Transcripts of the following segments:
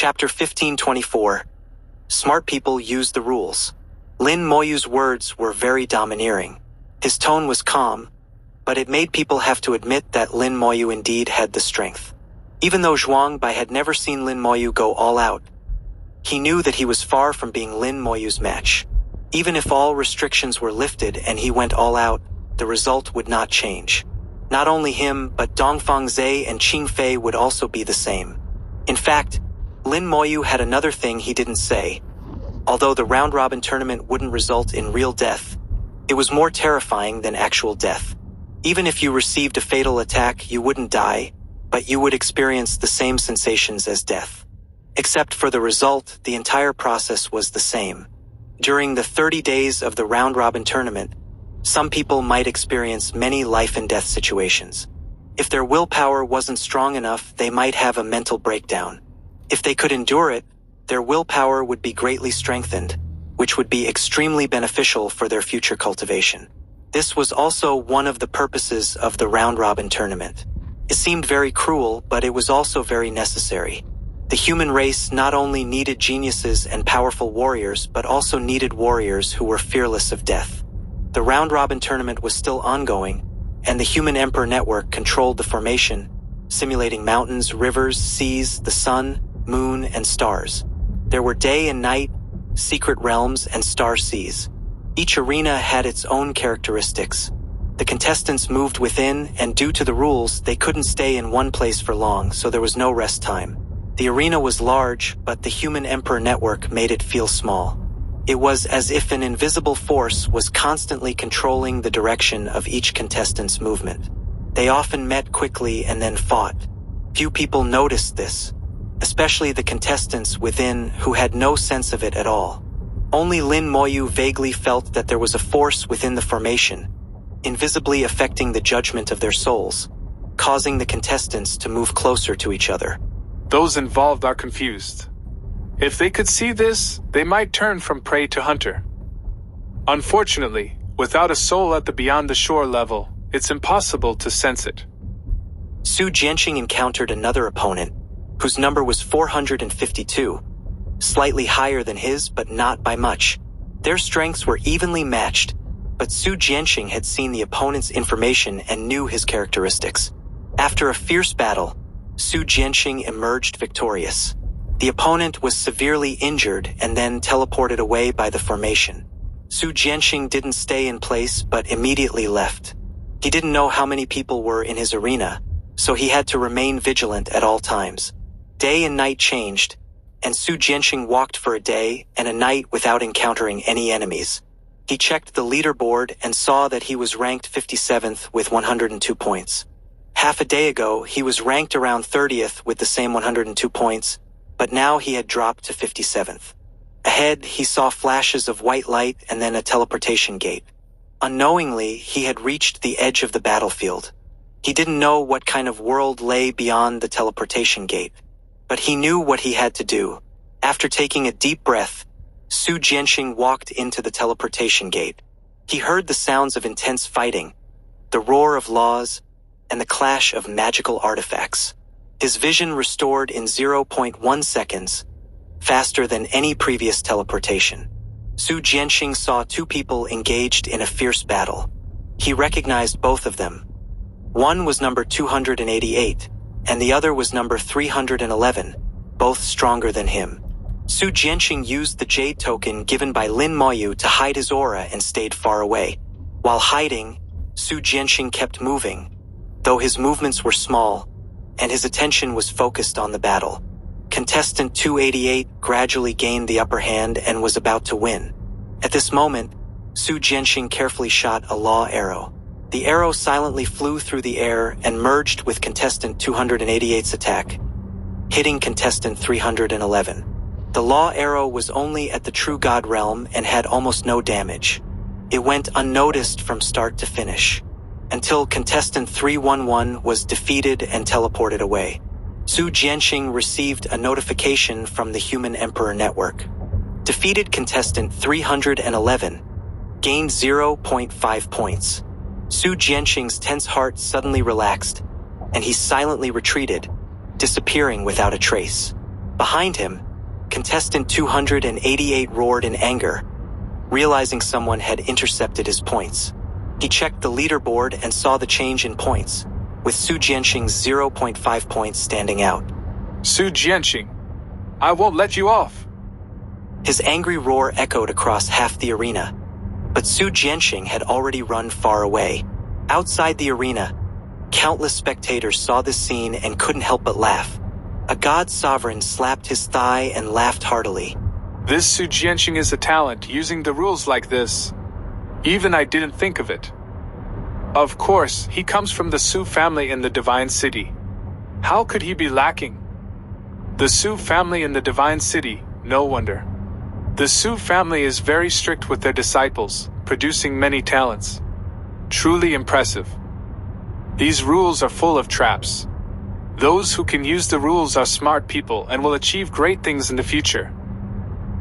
Chapter 1524. Smart people use the rules. Lin Moyu's words were very domineering. His tone was calm, but it made people have to admit that Lin Moyu indeed had the strength. Even though Zhuang Bai had never seen Lin Moyu go all out, he knew that he was far from being Lin Moyu's match. Even if all restrictions were lifted and he went all out, the result would not change. Not only him, but Dongfang Zhe and Qing Fei would also be the same. In fact, Lin Moyu had another thing he didn't say. Although the round-robin tournament wouldn't result in real death, it was more terrifying than actual death. Even if you received a fatal attack, you wouldn't die, but you would experience the same sensations as death. Except for the result, the entire process was the same. During the 30 days of the round-robin tournament, some people might experience many life-and-death situations. If their willpower wasn't strong enough, they might have a mental breakdown. If they could endure it, their willpower would be greatly strengthened, which would be extremely beneficial for their future cultivation. This was also one of the purposes of the round-robin tournament. It seemed very cruel, but it was also very necessary. The human race not only needed geniuses and powerful warriors, but also needed warriors who were fearless of death. The round-robin tournament was still ongoing, and the Human Emperor Network controlled the formation, simulating mountains, rivers, seas, the sun, moon, and stars. There were day and night, secret realms, and star seas. Each arena had its own characteristics. The contestants moved within, and due to the rules, they couldn't stay in one place for long, so there was no rest time. The arena was large, but the Human Emperor Network made it feel small. It was as if an invisible force was constantly controlling the direction of each contestant's movement. They often met quickly and then fought. Few people noticed this, especially the contestants within who had no sense of it at all. Only Lin Moyu vaguely felt that there was a force within the formation, invisibly affecting the judgment of their souls, causing the contestants to move closer to each other. Those involved are confused. If they could see this, they might turn from prey to hunter. Unfortunately, without a soul at the beyond the shore level, it's impossible to sense it. Su Jianqing encountered another opponent, whose number was 452, slightly higher than his, but not by much. Their strengths were evenly matched, but Su Jianqing had seen the opponent's information and knew his characteristics. After a fierce battle, Su Jianqing emerged victorious. The opponent was severely injured and then teleported away by the formation. Su Jianqing didn't stay in place but immediately left. He didn't know how many people were in his arena, so he had to remain vigilant at all times. Day and night changed, and Su Jianqing walked for a day and a night without encountering any enemies. He checked the leaderboard and saw that he was ranked 57th with 102 points. Half a day ago, he was ranked around 30th with the same 102 points, but now he had dropped to 57th. Ahead, he saw flashes of white light and then a teleportation gate. Unknowingly, he had reached the edge of the battlefield. He didn't know what kind of world lay beyond the teleportation gate, but he knew what he had to do. After taking a deep breath, Su Jianqing walked into the teleportation gate. He heard the sounds of intense fighting, the roar of laws, and the clash of magical artifacts. His vision restored in 0.1 seconds, faster than any previous teleportation. Su Jianqing saw two people engaged in a fierce battle. He recognized both of them. One was number 288, and the other was number 311, both stronger than him. Su Jianqing used the jade token given by Lin Moyu to hide his aura and stayed far away. While hiding, Su Jianqing kept moving, though his movements were small, and his attention was focused on the battle. Contestant 288 gradually gained the upper hand and was about to win. At this moment, Su Jianqing carefully shot a law arrow. The arrow silently flew through the air and merged with contestant 288's attack, hitting contestant 311. The law arrow was only at the true god realm and had almost no damage. It went unnoticed from start to finish, until contestant 311 was defeated and teleported away. Su Jianqing received a notification from the Human Emperor Network. Defeated contestant 311, gained 0.5 points. Su Jianqing's tense heart suddenly relaxed, and he silently retreated, disappearing without a trace. Behind him, contestant 288 roared in anger, realizing someone had intercepted his points. He checked the leaderboard and saw the change in points, with Su Jianqing's 0.5 points standing out. Su Jianqing, I won't let you off. His angry roar echoed across half the arena, but Su Jianqing had already run far away. Outside the arena, countless spectators saw this scene and couldn't help but laugh. A god sovereign slapped his thigh and laughed heartily. This Su Jianqing is a talent, using the rules like this. Even I didn't think of it. Of course, he comes from the Su family in the Divine City. How could he be lacking? The Su family in the Divine City, no wonder. The Su family is very strict with their disciples, producing many talents. Truly impressive. These rules are full of traps. Those who can use the rules are smart people and will achieve great things in the future.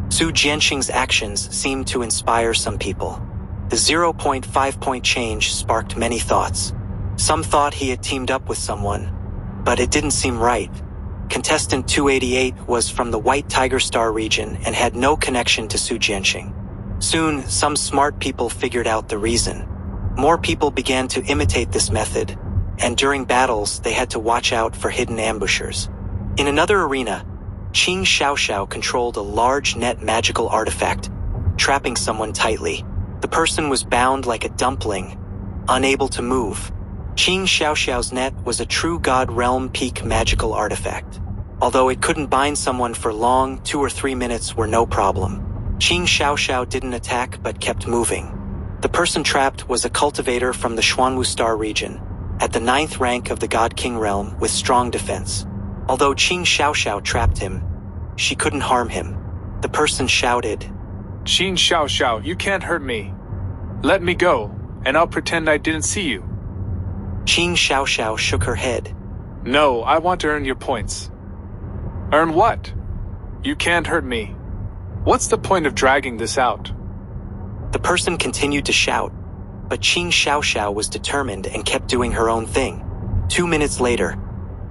Su Jianqing's actions seemed to inspire some people. The 0.5 point change sparked many thoughts. Some thought he had teamed up with someone, but it didn't seem right. Contestant 288 was from the White Tiger Star region and had no connection to Su Jianqing. Soon, some smart people figured out the reason. More people began to imitate this method, and during battles they had to watch out for hidden ambushers. In another arena, Qing Xiaoxiao controlled a large net magical artifact, trapping someone tightly. The person was bound like a dumpling, unable to move. Qing Xiaoxiao's net was a true God Realm peak magical artifact. Although it couldn't bind someone for long, 2 or 3 minutes were no problem. Qing Xiaoxiao didn't attack but kept moving. The person trapped was a cultivator from the Xuanwu Star region, at the 9th rank of the God King realm with strong defense. Although Qing Xiaoxiao trapped him, she couldn't harm him. The person shouted, Qing Xiaoxiao, you can't hurt me. Let me go, and I'll pretend I didn't see you. Qing Xiaoxiao shook her head. No, I want to earn your points. Earn what? You can't hurt me. What's the point of dragging this out? The person continued to shout, but Qing Xiaoxiao was determined and kept doing her own thing. 2 minutes later,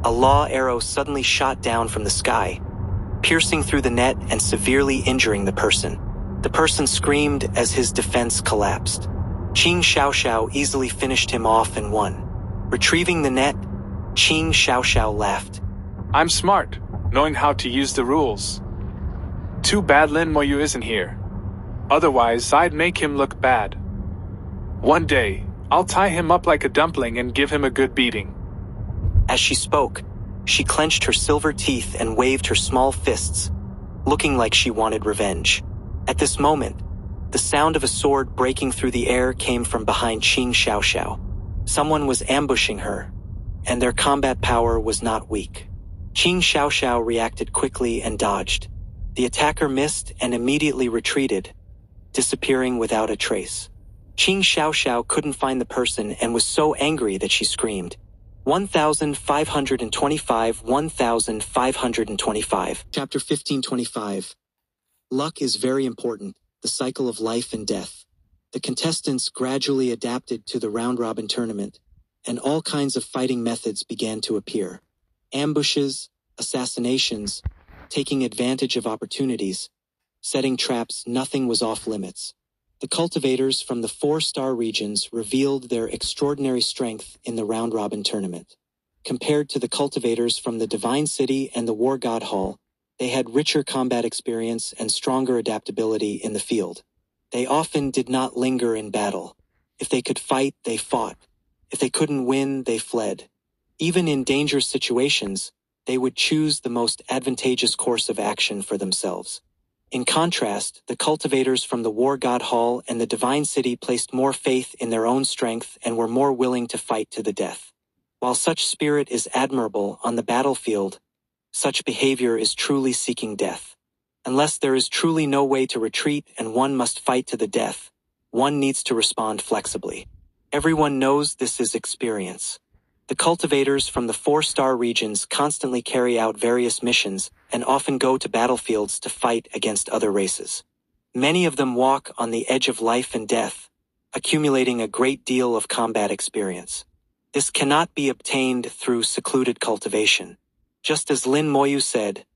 a law arrow suddenly shot down from the sky, piercing through the net and severely injuring the person. The person screamed as his defense collapsed. Qing Xiaoxiao easily finished him off and won. Retrieving the net, Qing Xiaoxiao laughed. I'm smart, knowing how to use the rules. Too bad Lin Moyu isn't here. Otherwise, I'd make him look bad. One day, I'll tie him up like a dumpling and give him a good beating. As she spoke, she clenched her silver teeth and waved her small fists, looking like she wanted revenge. At this moment, the sound of a sword breaking through the air came from behind Qing Xiaoxiao. Someone was ambushing her, and their combat power was not weak. Qing Xiaoxiao reacted quickly and dodged. The attacker missed and immediately retreated, disappearing without a trace. Qing Xiaoxiao couldn't find the person and was so angry that she screamed, 1525, 1525. Chapter 1525. Luck is very important, the cycle of life and death. The contestants gradually adapted to the round-robin tournament, and all kinds of fighting methods began to appear. Ambushes, assassinations, taking advantage of opportunities, setting traps, nothing was off limits. The cultivators from the 4-star regions revealed their extraordinary strength in the round-robin tournament. Compared to the cultivators from the Divine City and the War God Hall, they had richer combat experience and stronger adaptability in the field. They often did not linger in battle. If they could fight, they fought. If they couldn't win, they fled. Even in dangerous situations, they would choose the most advantageous course of action for themselves. In contrast, the cultivators from the War God Hall and the Divine City placed more faith in their own strength and were more willing to fight to the death. While such spirit is admirable on the battlefield, such behavior is truly seeking death. Unless there is truly no way to retreat and one must fight to the death, one needs to respond flexibly. Everyone knows this is experience. The cultivators from the 4-star regions constantly carry out various missions and often go to battlefields to fight against other races. Many of them walk on the edge of life and death, accumulating a great deal of combat experience. This cannot be obtained through secluded cultivation. Just as Lin Moyu said,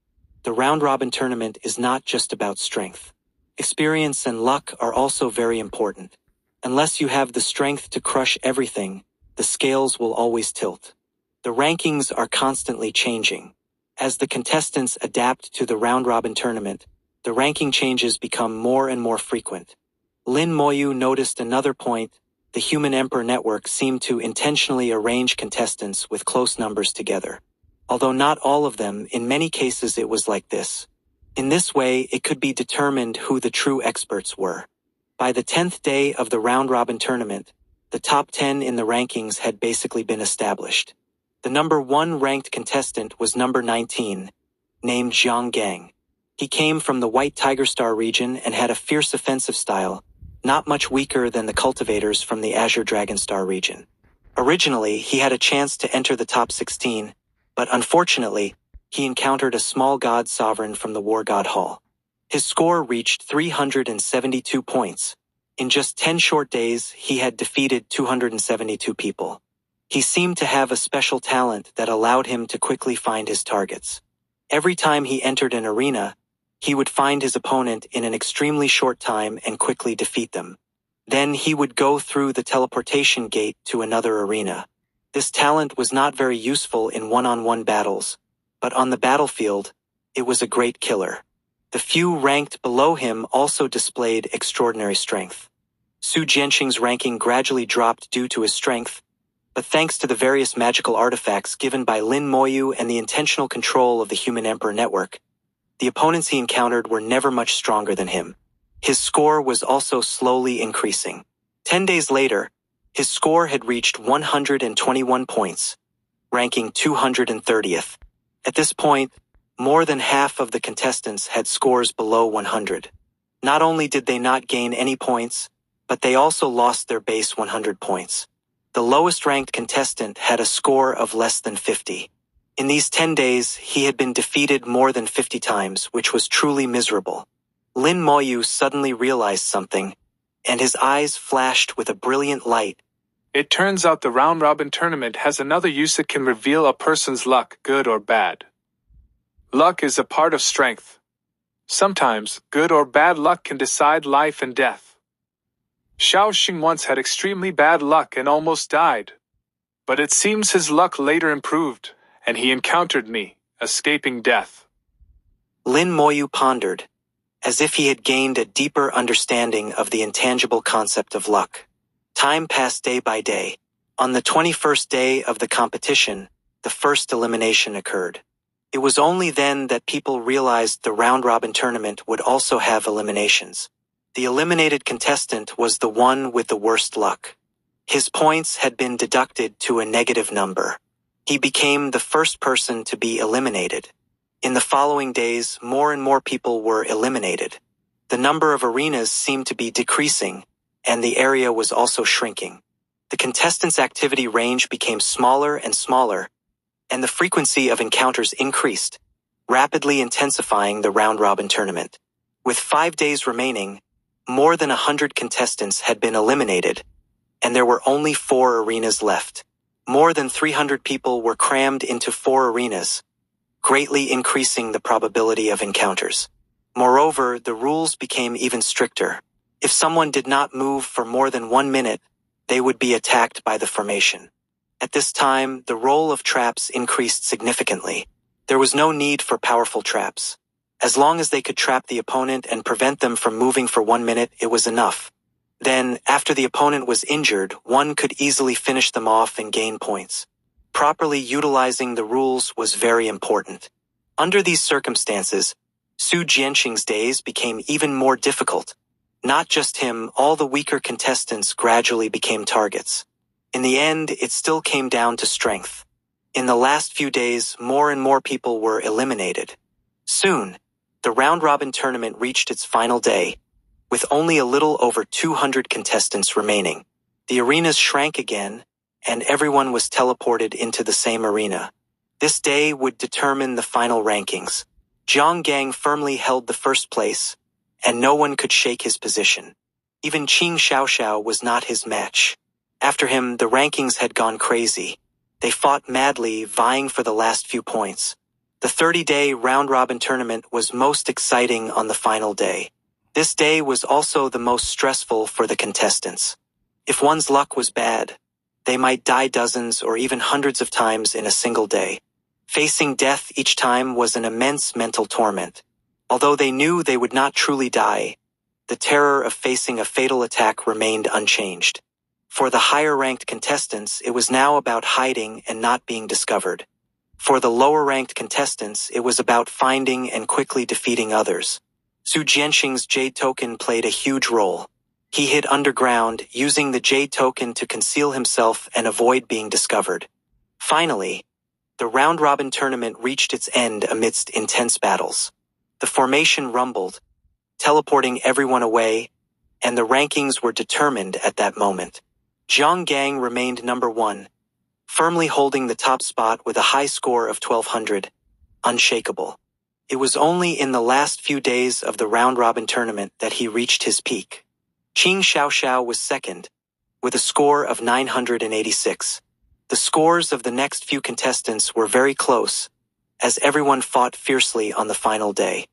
The round-robin tournament is not just about strength. Experience and luck are also very important. Unless you have the strength to crush everything, the scales will always tilt. The rankings are constantly changing. As the contestants adapt to the round-robin tournament, the ranking changes become more and more frequent. Lin Moyu noticed another point. The Human Emperor Network seemed to intentionally arrange contestants with close numbers together. Although not all of them, in many cases it was like this. In this way, it could be determined who the true experts were. By the 10th day of the round-robin tournament, the top 10 in the rankings had basically been established. The number 1 ranked contestant was number 19, named Zhang Gang. He came from the White Tiger Star region and had a fierce offensive style, not much weaker than the cultivators from the Azure Dragon Star region. Originally, he had a chance to enter the top 16, but unfortunately, he encountered a small god sovereign from the War God Hall. His score reached 372 points. In just 10 short days, he had defeated 272 people. He seemed to have a special talent that allowed him to quickly find his targets. Every time he entered an arena, he would find his opponent in an extremely short time and quickly defeat them. Then he would go through the teleportation gate to another arena. This talent was not very useful in one-on-one battles, but on the battlefield, it was a great killer. The few ranked below him also displayed extraordinary strength. Su Jianqing's ranking gradually dropped due to his strength, but thanks to the various magical artifacts given by Lin Moyu and the intentional control of the Human Emperor Network, the opponents he encountered were never much stronger than him. His score was also slowly increasing. 10 days later, his score had reached 121 points, ranking 230th. At this point, more than half of the contestants had scores below 100. Not only did they not gain any points, but they also lost their base 100 points. The lowest ranked contestant had a score of less than 50. In these 10 days, he had been defeated more than 50 times, which was truly miserable. Lin Moyu suddenly realized something, and his eyes flashed with a brilliant light. It turns out the round-robin tournament has another use. It can reveal a person's luck, good or bad. Luck is a part of strength. Sometimes, good or bad luck can decide life and death. Xiao Xing once had extremely bad luck and almost died. But it seems his luck later improved, and he encountered me, escaping death. Lin Moyu pondered, as if he had gained a deeper understanding of the intangible concept of luck. Time passed day by day. On the 21st day of the competition, the first elimination occurred. It was only then that people realized the round-robin tournament would also have eliminations. The eliminated contestant was the one with the worst luck. His points had been deducted to a negative number. He became the first person to be eliminated. In the following days, more and more people were eliminated. The number of arenas seemed to be decreasing, and the area was also shrinking. The contestants' activity range became smaller and smaller, and the frequency of encounters increased, rapidly intensifying the round-robin tournament. With 5 days remaining, more than 100 contestants had been eliminated, and there were only 4 arenas left. More than 300 people were crammed into 4 arenas, greatly increasing the probability of encounters. Moreover, the rules became even stricter. If someone did not move for more than 1 minute, they would be attacked by the formation. At this time, the role of traps increased significantly. There was no need for powerful traps. As long as they could trap the opponent and prevent them from moving for 1 minute, it was enough. Then, after the opponent was injured, one could easily finish them off and gain points. Properly utilizing the rules was very important. Under these circumstances, Su Jianqing's days became even more difficult. Not just him, all the weaker contestants gradually became targets. In the end, it still came down to strength. In the last few days, more and more people were eliminated. Soon, the round-robin tournament reached its final day, with only a little over 200 contestants remaining. The arenas shrank again, and everyone was teleported into the same arena. This day would determine the final rankings. Zhang Gang firmly held the first place, and no one could shake his position. Even Qing Xiaoxiao was not his match. After him, the rankings had gone crazy. They fought madly, vying for the last few points. The 30-day round-robin tournament was most exciting on the final day. This day was also the most stressful for the contestants. If one's luck was bad, they might die dozens or even hundreds of times in a single day. Facing death each time was an immense mental torment. Although they knew they would not truly die, the terror of facing a fatal attack remained unchanged. For the higher-ranked contestants, it was now about hiding and not being discovered. For the lower-ranked contestants, it was about finding and quickly defeating others. Su Jianxing's Jade Token played a huge role. He hid underground, using the Jade Token to conceal himself and avoid being discovered. Finally, the round-robin tournament reached its end amidst intense battles. The formation rumbled, teleporting everyone away, and the rankings were determined at that moment. Zhang Gang remained number 1, firmly holding the top spot with a high score of 1200, unshakable. It was only in the last few days of the round-robin tournament that he reached his peak. Qing Xiaoxiao was second, with a score of 986. The scores of the next few contestants were very close, as everyone fought fiercely on the final day.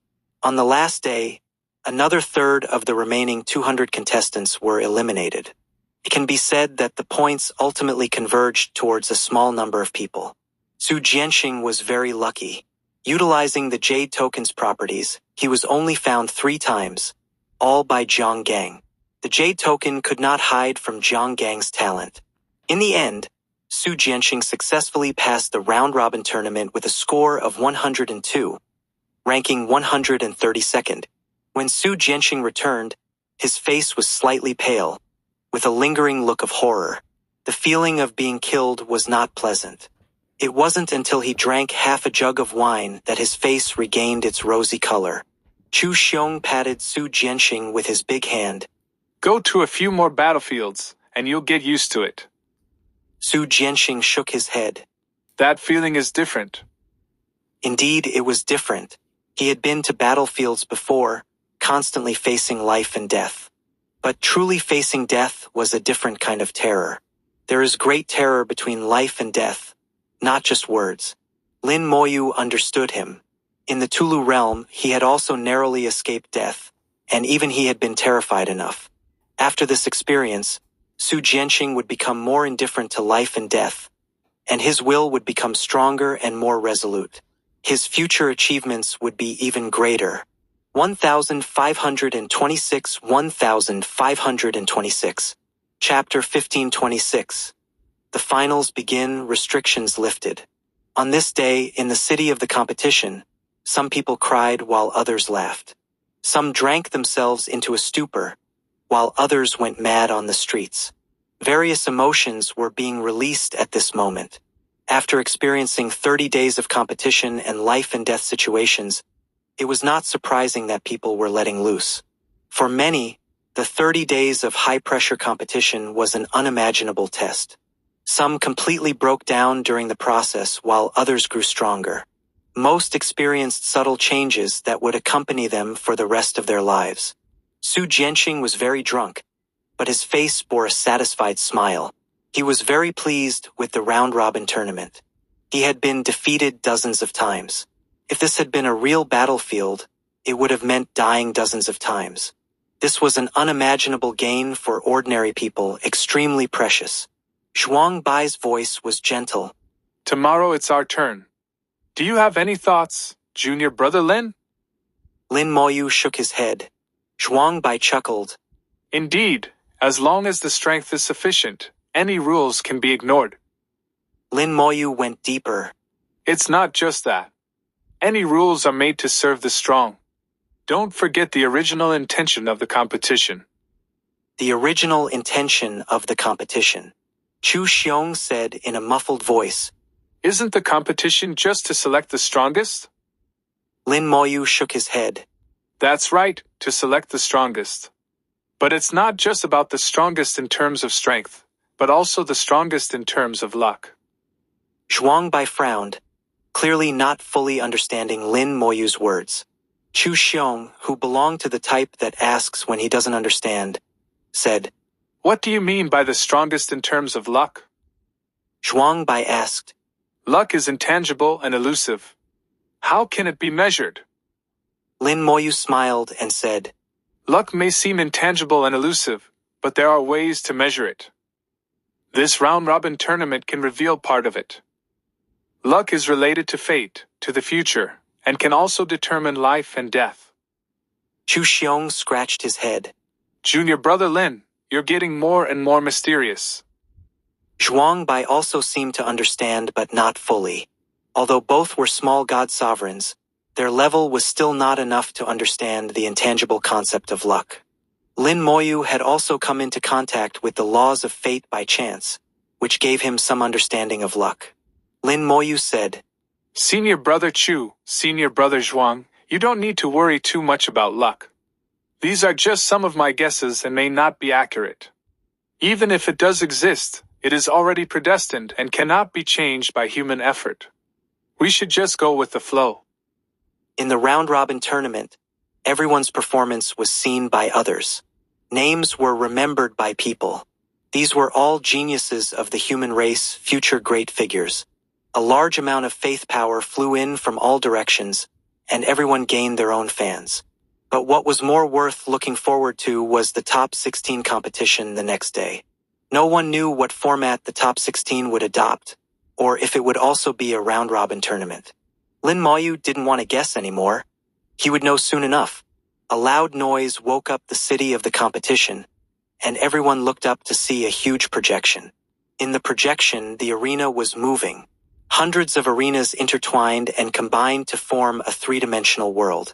On the last day, another third of the remaining 200 contestants were eliminated. It can be said that the points ultimately converged towards a small number of people. Su Jianxing was very lucky. Utilizing the Jade Token's properties, he was only found 3 times, all by Zhang Gang. The Jade Token could not hide from Zhang Gang's talent. In the end, Su Jianxing successfully passed the round-robin tournament with a score of 102, ranking 132nd. When Su Jianxing returned, his face was slightly pale, with a lingering look of horror. The feeling of being killed was not pleasant. It wasn't until he drank half a jug of wine that his face regained its rosy color. Chu Xiong patted Su Jianxing with his big hand. Go to a few more battlefields, and you'll get used to it. Su Jianxing shook his head. That feeling is different. Indeed, it was different. He had been to battlefields before, constantly facing life and death. But truly facing death was a different kind of terror. There is great terror between life and death, not just words. Lin Moyu understood him. In the Tulu realm, he had also narrowly escaped death, and even he had been terrified enough. After this experience, Su Jianxing would become more indifferent to life and death, and his will would become stronger and more resolute. His future achievements would be even greater. 1526 Chapter 1526. The finals begin, restrictions lifted. On this day, in the city of the competition, some people cried while others laughed. Some drank themselves into a stupor, while others went mad on the streets. Various emotions were being released at this moment. After experiencing 30 days of competition and life and death situations, it was not surprising that people were letting loose. For many, the 30 days of high-pressure competition was an unimaginable test. Some completely broke down during the process while others grew stronger. Most experienced subtle changes that would accompany them for the rest of their lives. Su Jianxing was very drunk, but his face bore a satisfied smile. He was very pleased with the round-robin tournament. He had been defeated dozens of times. If this had been a real battlefield, it would have meant dying dozens of times. This was an unimaginable gain for ordinary people, extremely precious. Zhuang Bai's voice was gentle. Tomorrow it's our turn. Do you have any thoughts, junior brother Lin? Lin Moyu shook his head. Zhuang Bai chuckled. Indeed, as long as the strength is sufficient, any rules can be ignored. Lin Moyu went deeper. It's not just that. Any rules are made to serve the strong. Don't forget the original intention of the competition. The original intention of the competition. Chu Xiong said in a muffled voice. Isn't the competition just to select the strongest? Lin Moyu shook his head. That's right, to select the strongest. But it's not just about the strongest in terms of strength, but also the strongest in terms of luck. Zhuang Bai frowned, clearly not fully understanding Lin Moyu's words. Chu Xiong, who belonged to the type that asks when he doesn't understand, said, What do you mean by the strongest in terms of luck? Zhuang Bai asked. Luck is intangible and elusive. How can it be measured? Lin Moyu smiled and said, Luck may seem intangible and elusive, but there are ways to measure it. This round-robin tournament can reveal part of it. Luck is related to fate, to the future, and can also determine life and death. Chu Xiong scratched his head. Junior brother Lin, you're getting more and more mysterious. Zhuang Bai also seemed to understand but not fully. Although both were small god sovereigns, their level was still not enough to understand the intangible concept of luck. Lin Moyu had also come into contact with the laws of fate by chance, which gave him some understanding of luck. Lin Moyu said, Senior brother Chu, senior brother Zhuang, you don't need to worry too much about luck. These are just some of my guesses and may not be accurate. Even if it does exist, it is already predestined and cannot be changed by human effort. We should just go with the flow. In the round-robin tournament, everyone's performance was seen by others. Names were remembered by people. These were all geniuses of the human race, future great figures. A large amount of faith power flew in from all directions, and everyone gained their own fans. But what was more worth looking forward to was the top 16 competition the next day. No one knew what format the top 16 would adopt, or if it would also be a round-robin tournament. Lin Moyu didn't want to guess anymore. He would know soon enough. A loud noise woke up the city of the competition, and everyone looked up to see a huge projection. In the projection, the arena was moving. Hundreds of arenas intertwined and combined to form a three-dimensional world.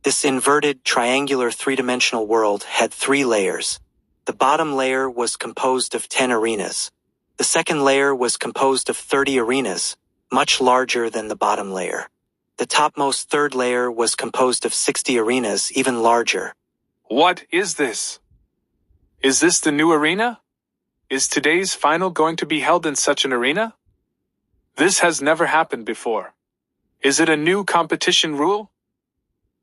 This inverted, triangular three-dimensional world had 3 layers. The bottom layer was composed of 10 arenas. The second layer was composed of 30 arenas, much larger than the bottom layer. The topmost third layer was composed of 60 arenas, even larger. What is this? Is this the new arena? Is today's final going to be held in such an arena? This has never happened before. Is it a new competition rule?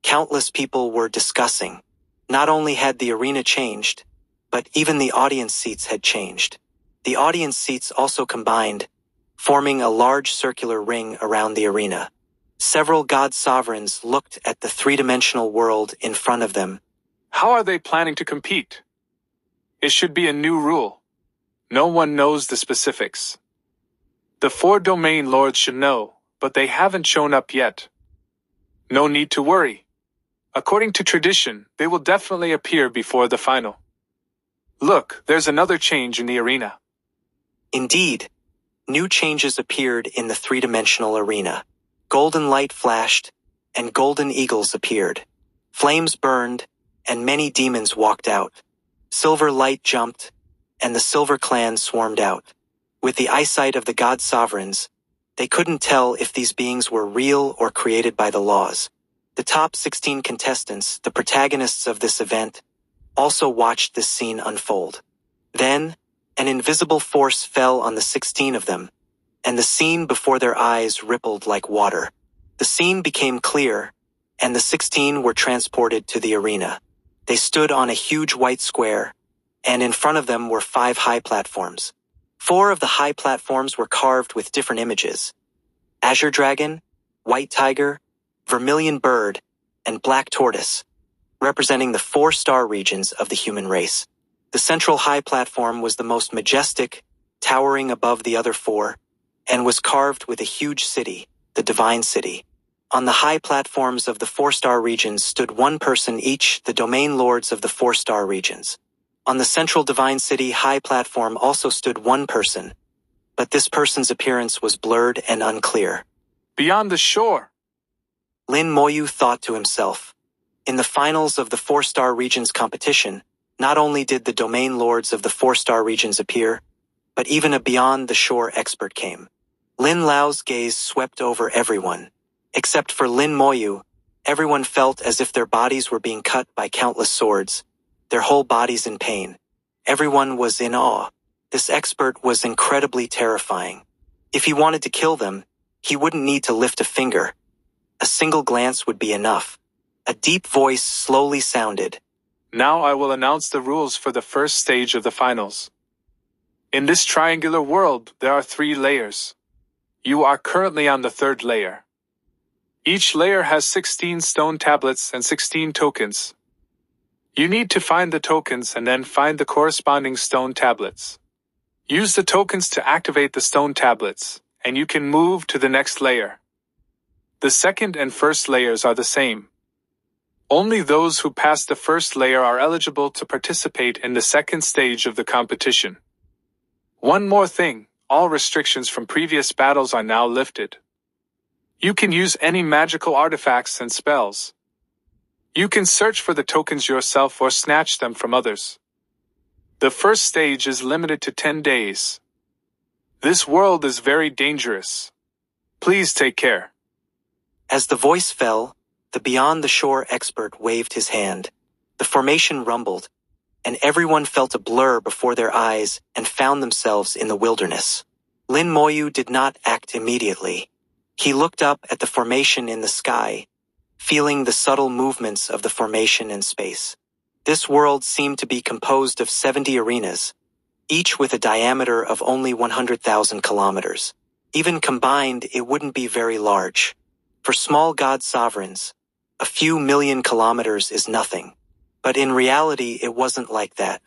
Countless people were discussing. Not only had the arena changed, but even the audience seats had changed. The audience seats also combined, forming a large circular ring around the arena. Several god sovereigns looked at the three-dimensional world in front of them. How are they planning to compete? It should be a new rule. No one knows the specifics. The 4 domain lords should know, but they haven't shown up yet. No need to worry. According to tradition, they will definitely appear before the final. Look, there's another change in the arena. Indeed, new changes appeared in the three-dimensional arena. Golden light flashed, and golden eagles appeared. Flames burned, and many demons walked out. Silver light jumped, and the silver clan swarmed out. With the eyesight of the god sovereigns, they couldn't tell if these beings were real or created by the laws. The top 16 contestants, the protagonists of this event, also watched this scene unfold. Then, an invisible force fell on the 16 of them, and the scene before their eyes rippled like water. The scene became clear, and the 16 were transported to the arena. They stood on a huge white square, and in front of them were 5 high platforms. 4 of the high platforms were carved with different images: Azure Dragon, White Tiger, Vermilion Bird, and Black Tortoise, representing the 4 star regions of the human race. The central high platform was the most majestic, towering above the other 4, and was carved with a huge city, the Divine City. On the high platforms of the 4-star regions stood 1 person each, the domain lords of the 4-star regions. On the central Divine City high platform also stood 1 person, but this person's appearance was blurred and unclear. Beyond the shore. Lin Moyu thought to himself. In the finals of the 4-star regions competition, not only did the domain lords of the 4-star regions appear, but even a beyond the shore expert came. Lin Lao's gaze swept over everyone. Except for Lin Moyu, everyone felt as if their bodies were being cut by countless swords, their whole bodies in pain. Everyone was in awe. This expert was incredibly terrifying. If he wanted to kill them, he wouldn't need to lift a finger. A single glance would be enough. A deep voice slowly sounded. Now I will announce the rules for the first stage of the finals. In this triangular world, there are 3 layers. You are currently on the 3rd layer. Each layer has 16 stone tablets and 16 tokens. You need to find the tokens and then find the corresponding stone tablets. Use the tokens to activate the stone tablets, and you can move to the next layer. The second and first layers are the same. Only those who pass the first layer are eligible to participate in the second stage of the competition. One more thing, all restrictions from previous battles are now lifted. You can use any magical artifacts and spells. You can search for the tokens yourself or snatch them from others. The first stage is limited to 10 days. This world is very dangerous. Please take care. As the voice fell, the Beyond the Shore expert waved his hand. The formation rumbled, and everyone felt a blur before their eyes and found themselves in the wilderness. Lin Moyu did not act immediately. He looked up at the formation in the sky, feeling the subtle movements of the formation in space. This world seemed to be composed of 70 arenas, each with a diameter of only 100,000 kilometers. Even combined, it wouldn't be very large. For small god sovereigns, a few million kilometers is nothing. But in reality, it wasn't like that.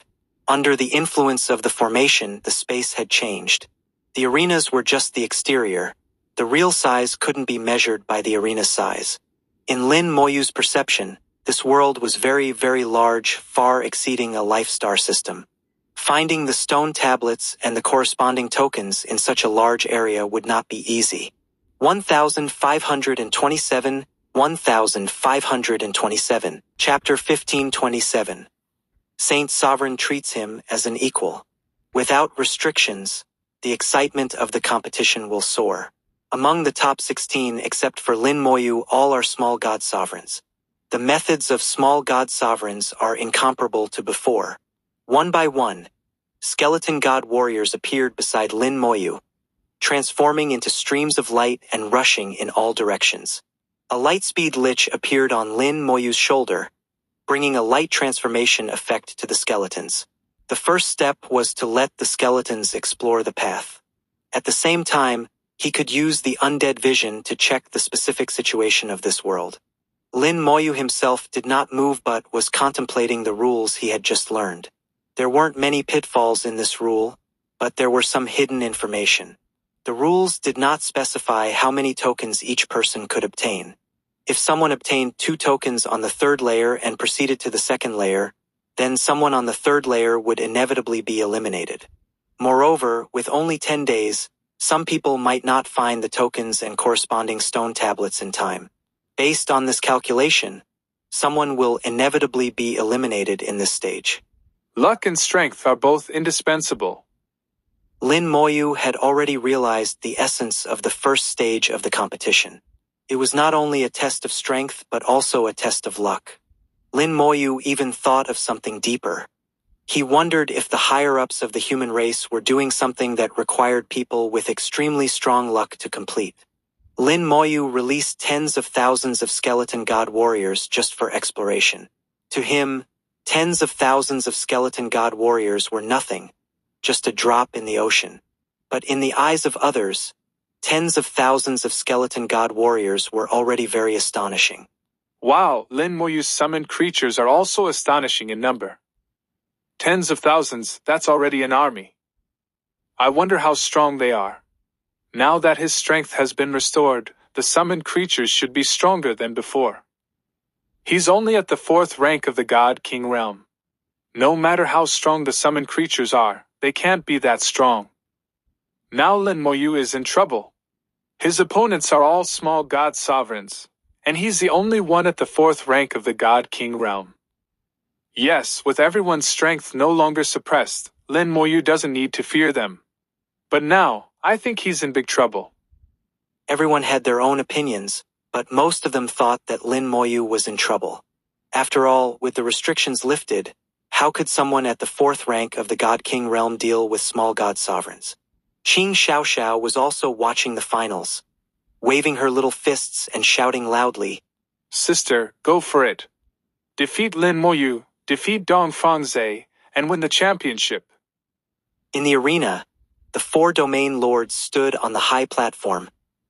Under the influence of the formation, the space had changed. The arenas were just the exterior. The real size couldn't be measured by the arena size. In Lin Moyu's perception, this world was very, very large, far exceeding a life star system. Finding the stone tablets and the corresponding tokens in such a large area would not be easy. 1527, 1527, Chapter 1527. Saint Sovereign treats him as an equal. Without restrictions, the excitement of the competition will soar. Among the top 16 except for Lin Moyu, all are small god sovereigns. The methods of small god sovereigns are incomparable to before. One by one, skeleton god warriors appeared beside Lin Moyu, transforming into streams of light and rushing in all directions. A lightspeed lich appeared on Lin Moyu's shoulder, bringing a light transformation effect to the skeletons. The first step was to let the skeletons explore the path. At the same time, he could use the undead vision to check the specific situation of this world. Lin Moyu himself did not move but was contemplating the rules he had just learned. There weren't many pitfalls in this rule, but there were some hidden information. The rules did not specify how many tokens each person could obtain. If someone obtained 2 tokens on the third layer and proceeded to the second layer, then someone on the third layer would inevitably be eliminated. Moreover, with only 10 days, some people might not find the tokens and corresponding stone tablets in time. Based on this calculation, someone will inevitably be eliminated in this stage. Luck and strength are both indispensable. Lin Moyu had already realized the essence of the first stage of the competition. It was not only a test of strength but also a test of luck. Lin Moyu even thought of something deeper. He wondered if the higher-ups of the human race were doing something that required people with extremely strong luck to complete. Lin Moyu released tens of thousands of skeleton god warriors just for exploration. To him, tens of thousands of skeleton god warriors were nothing, just a drop in the ocean. But in the eyes of others, tens of thousands of skeleton god warriors were already very astonishing. Wow, Lin Moyu's summoned creatures are also astonishing in number. Tens of thousands, that's already an army. I wonder how strong they are. Now that his strength has been restored, the summoned creatures should be stronger than before. He's only at the 4th rank of the God King realm. No matter how strong the summoned creatures are, they can't be that strong. Now Lin Moyu is in trouble. His opponents are all small god sovereigns, and he's the only one at the 4th rank of the God King realm. Yes, with everyone's strength no longer suppressed, Lin Moyu doesn't need to fear them. But now, I think he's in big trouble. Everyone had their own opinions, but most of them thought that Lin Moyu was in trouble. After all, with the restrictions lifted, how could someone at the 4th rank of the God King realm deal with small god sovereigns? Qing Xiaoxiao was also watching the finals, waving her little fists and shouting loudly, Sister, go for it. Defeat Lin Moyu, defeat Dong Fangzhe, and win the championship. In the arena, the 4 domain lords stood on the high platform,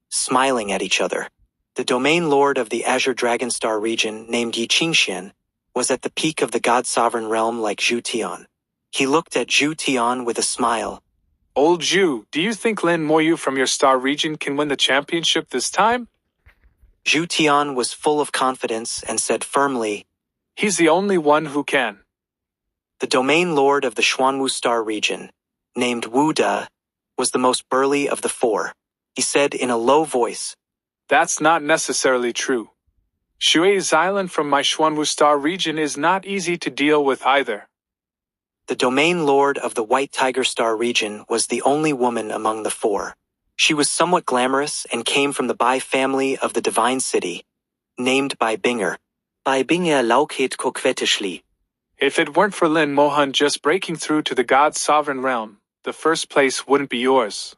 smiling at each other. The domain lord of the Azure Dragon Star region, named Yi Qingxian, was at the peak of the god-sovereign realm like Zhu Tian. He looked at Zhu Tian with a smile. Old Zhu, do you think Lin Moyu from your star region can win the championship this time? Zhu Tian was full of confidence and said firmly, He's the only one who can. The domain lord of the Xuanwu Star region, named Wu De, was the most burly of the four. He said in a low voice, That's not necessarily true. Shui Xylan from my Xuanwu Star region is not easy to deal with either. The domain lord of the White Tiger Star region was the only woman among the four. She was somewhat glamorous and came from the Bai family of the Divine City, named Bai Binger. Bai Binger lauket kokwettishli. If it weren't for Lin Mohan just breaking through to the god's sovereign realm, the first place wouldn't be yours.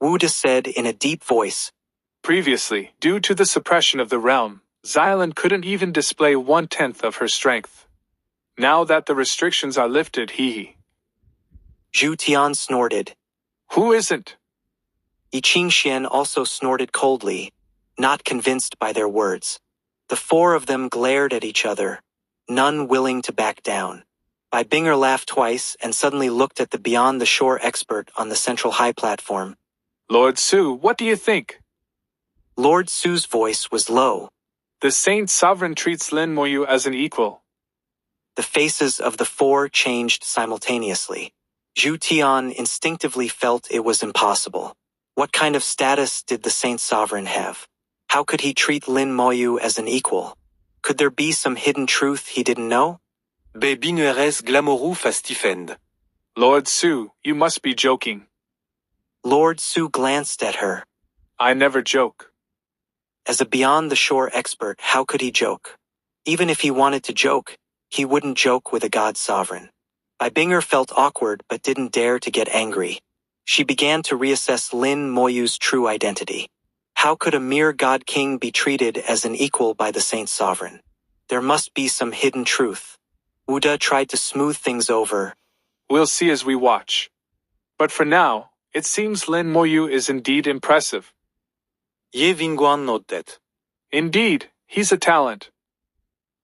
Wu De said in a deep voice. Previously, due to the suppression of the realm, Xylan couldn't even display 1/10 of her strength. Now that the restrictions are lifted, Zhu Tian snorted. Who isn't? Yi Qingxian also snorted coldly, not convinced by their words. The four of them glared at each other, none willing to back down. Bai Binger laughed twice and suddenly looked at the Beyond the Shore expert on the central high platform. Lord Su, what do you think? Lord Su's voice was low. The Saint Sovereign treats Lin Moyu as an equal. The faces of the four changed simultaneously. Zhu Tian instinctively felt it was impossible. What kind of status did the Saint Sovereign have? How could he treat Lin Moyu as an equal? Could there be some hidden truth he didn't know? Be bingeres glamoureux fastifend. Lord Su, you must be joking. Lord Su glanced at her. I never joke. As a Beyond the Shore expert, how could he joke? Even if he wanted to joke, he wouldn't joke with a god sovereign. Bai Binger felt awkward but didn't dare to get angry. She began to reassess Lin Moyu's true identity. How could a mere god king be treated as an equal by the Saint Sovereign? There must be some hidden truth. Wu De tried to smooth things over. We'll see as we watch. But for now, it seems Lin Moyu is indeed impressive. Ye Vingguan noted. Indeed, he's a talent.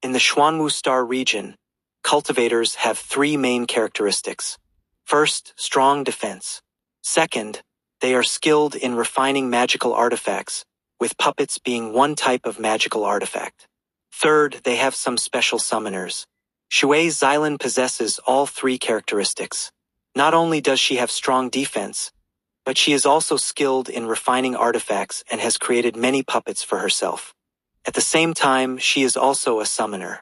In the Xuanwu Star region, cultivators have three main characteristics. First, strong defense. Second, they are skilled in refining magical artifacts, with puppets being one type of magical artifact. Third, they have some special summoners. Shui Xylan possesses all three characteristics. Not only does she have strong defense, but she is also skilled in refining artifacts and has created many puppets for herself. At the same time, she is also a summoner.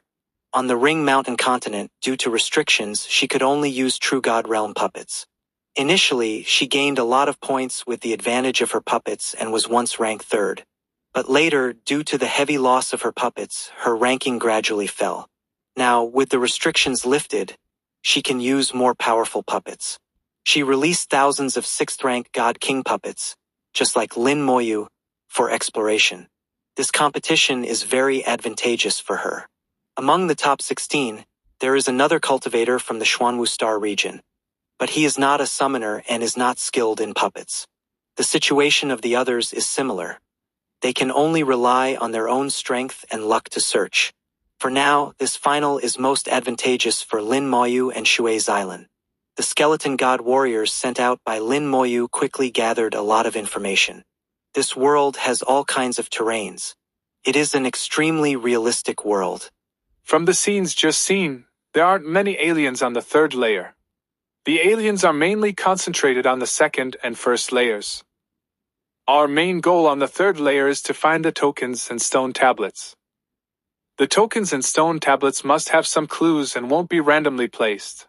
On the Ring Mountain continent, due to restrictions, she could only use True God Realm puppets. Initially, she gained a lot of points with the advantage of her puppets and was once ranked third. But later, due to the heavy loss of her puppets, her ranking gradually fell. Now, with the restrictions lifted, she can use more powerful puppets. She released thousands of 6th-rank God King puppets, just like Lin Moyu, for exploration. This competition is very advantageous for her. Among the top 16, there is another cultivator from the Xuanwu Star region. But he is not a summoner and is not skilled in puppets. The situation of the others is similar. They can only rely on their own strength and luck to search. For now, this final is most advantageous for Lin Moyu and Shui Xylan. The skeleton god warriors sent out by Lin Moyu quickly gathered a lot of information. This world has all kinds of terrains. It is an extremely realistic world. From the scenes just seen, there aren't many aliens on the 3rd layer. The aliens are mainly concentrated on the 2nd and 1st layers. Our main goal on the 3rd layer is to find the tokens and stone tablets. The tokens and stone tablets must have some clues and won't be randomly placed.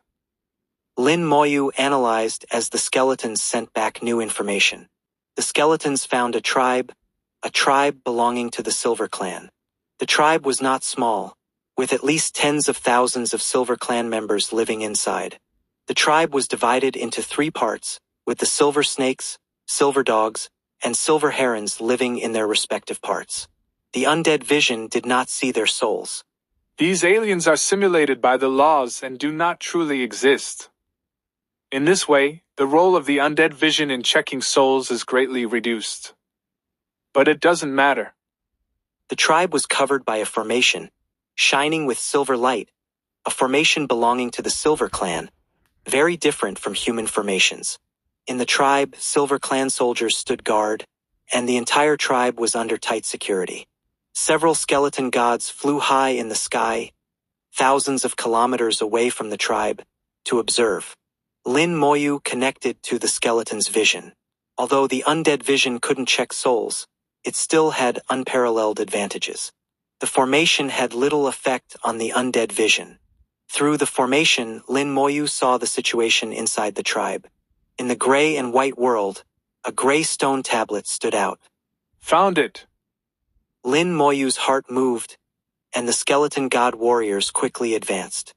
Lin Moyu analyzed as the skeletons sent back new information. The skeletons found a tribe belonging to the Silver Clan. The tribe was not small, with at least tens of thousands of Silver Clan members living inside. The tribe was divided into 3 parts, with the Silver Snakes, Silver Dogs, and Silver Herons living in their respective parts. The undead vision did not see their souls. These aliens are simulated by the laws and do not truly exist. In this way, the role of the undead vision in checking souls is greatly reduced. But it doesn't matter. The tribe was covered by a formation, shining with silver light, a formation belonging to the Silver Clan, very different from human formations. In the tribe, Silver Clan soldiers stood guard, and the entire tribe was under tight security. Several skeleton gods flew high in the sky, thousands of kilometers away from the tribe, to observe. Lin Moyu connected to the skeleton's vision. Although the undead vision couldn't check souls, it still had unparalleled advantages. The formation had little effect on the undead vision. Through the formation, Lin Moyu saw the situation inside the tribe. In the gray and white world, a gray stone tablet stood out. Found it! Lin Moyu's heart moved, and the skeleton god warriors quickly advanced.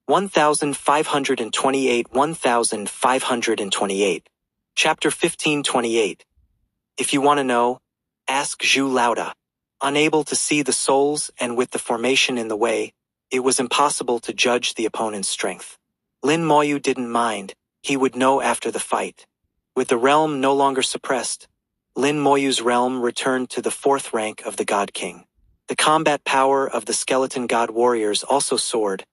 1528 1528. Chapter 1528. If you want to know, ask Zhu Lauda. Unable to see the souls and with the formation in the way, it was impossible to judge the opponent's strength. Lin Moyu didn't mind, he would know after the fight. With the realm no longer suppressed, Lin Moyu's realm returned to the 4th rank of the God King. The combat power of the skeleton god warriors also soared,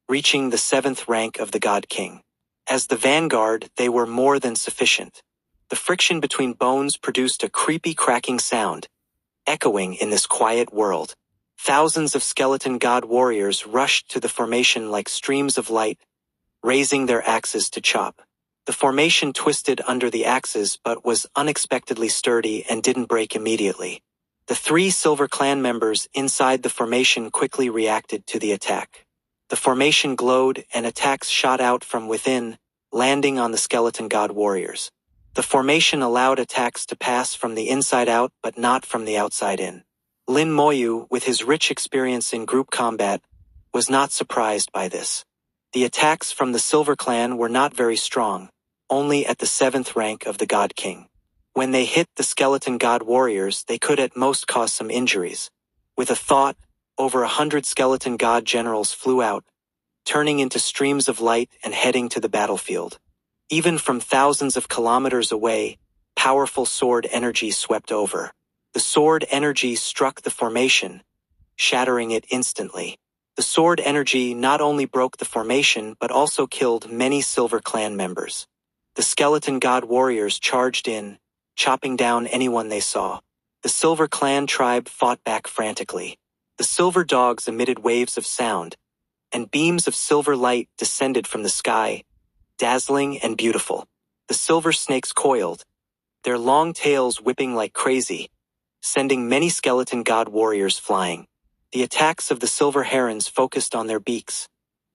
reaching the 7th rank of the God King. As the vanguard, they were more than sufficient. The friction between bones produced a creepy cracking sound, echoing in this quiet world. Thousands of skeleton god warriors rushed to the formation like streams of light, raising their axes to chop. The formation twisted under the axes but was unexpectedly sturdy and didn't break immediately. The 3 Silver Clan members inside the formation quickly reacted to the attack. The formation glowed and attacks shot out from within, landing on the skeleton god warriors. The formation allowed attacks to pass from the inside out but not from the outside in. Lin Moyu, with his rich experience in group combat, was not surprised by this. The attacks from the Silver Clan were not very strong, only at the 7th rank of the God King. When they hit the skeleton god warriors, they could at most cause some injuries. With a thought, over 100 skeleton god generals flew out, turning into streams of light and heading to the battlefield. Even from thousands of kilometers away, powerful sword energy swept over. The sword energy struck the formation, shattering it instantly. The sword energy not only broke the formation but also killed many Silver Clan members. The skeleton god warriors charged in, chopping down anyone they saw. The Silver Clan tribe fought back frantically. The silver dogs emitted waves of sound, and beams of silver light descended from the sky, dazzling and beautiful. The silver snakes coiled, their long tails whipping like crazy, sending many skeleton god warriors flying. The attacks of the silver herons focused on their beaks,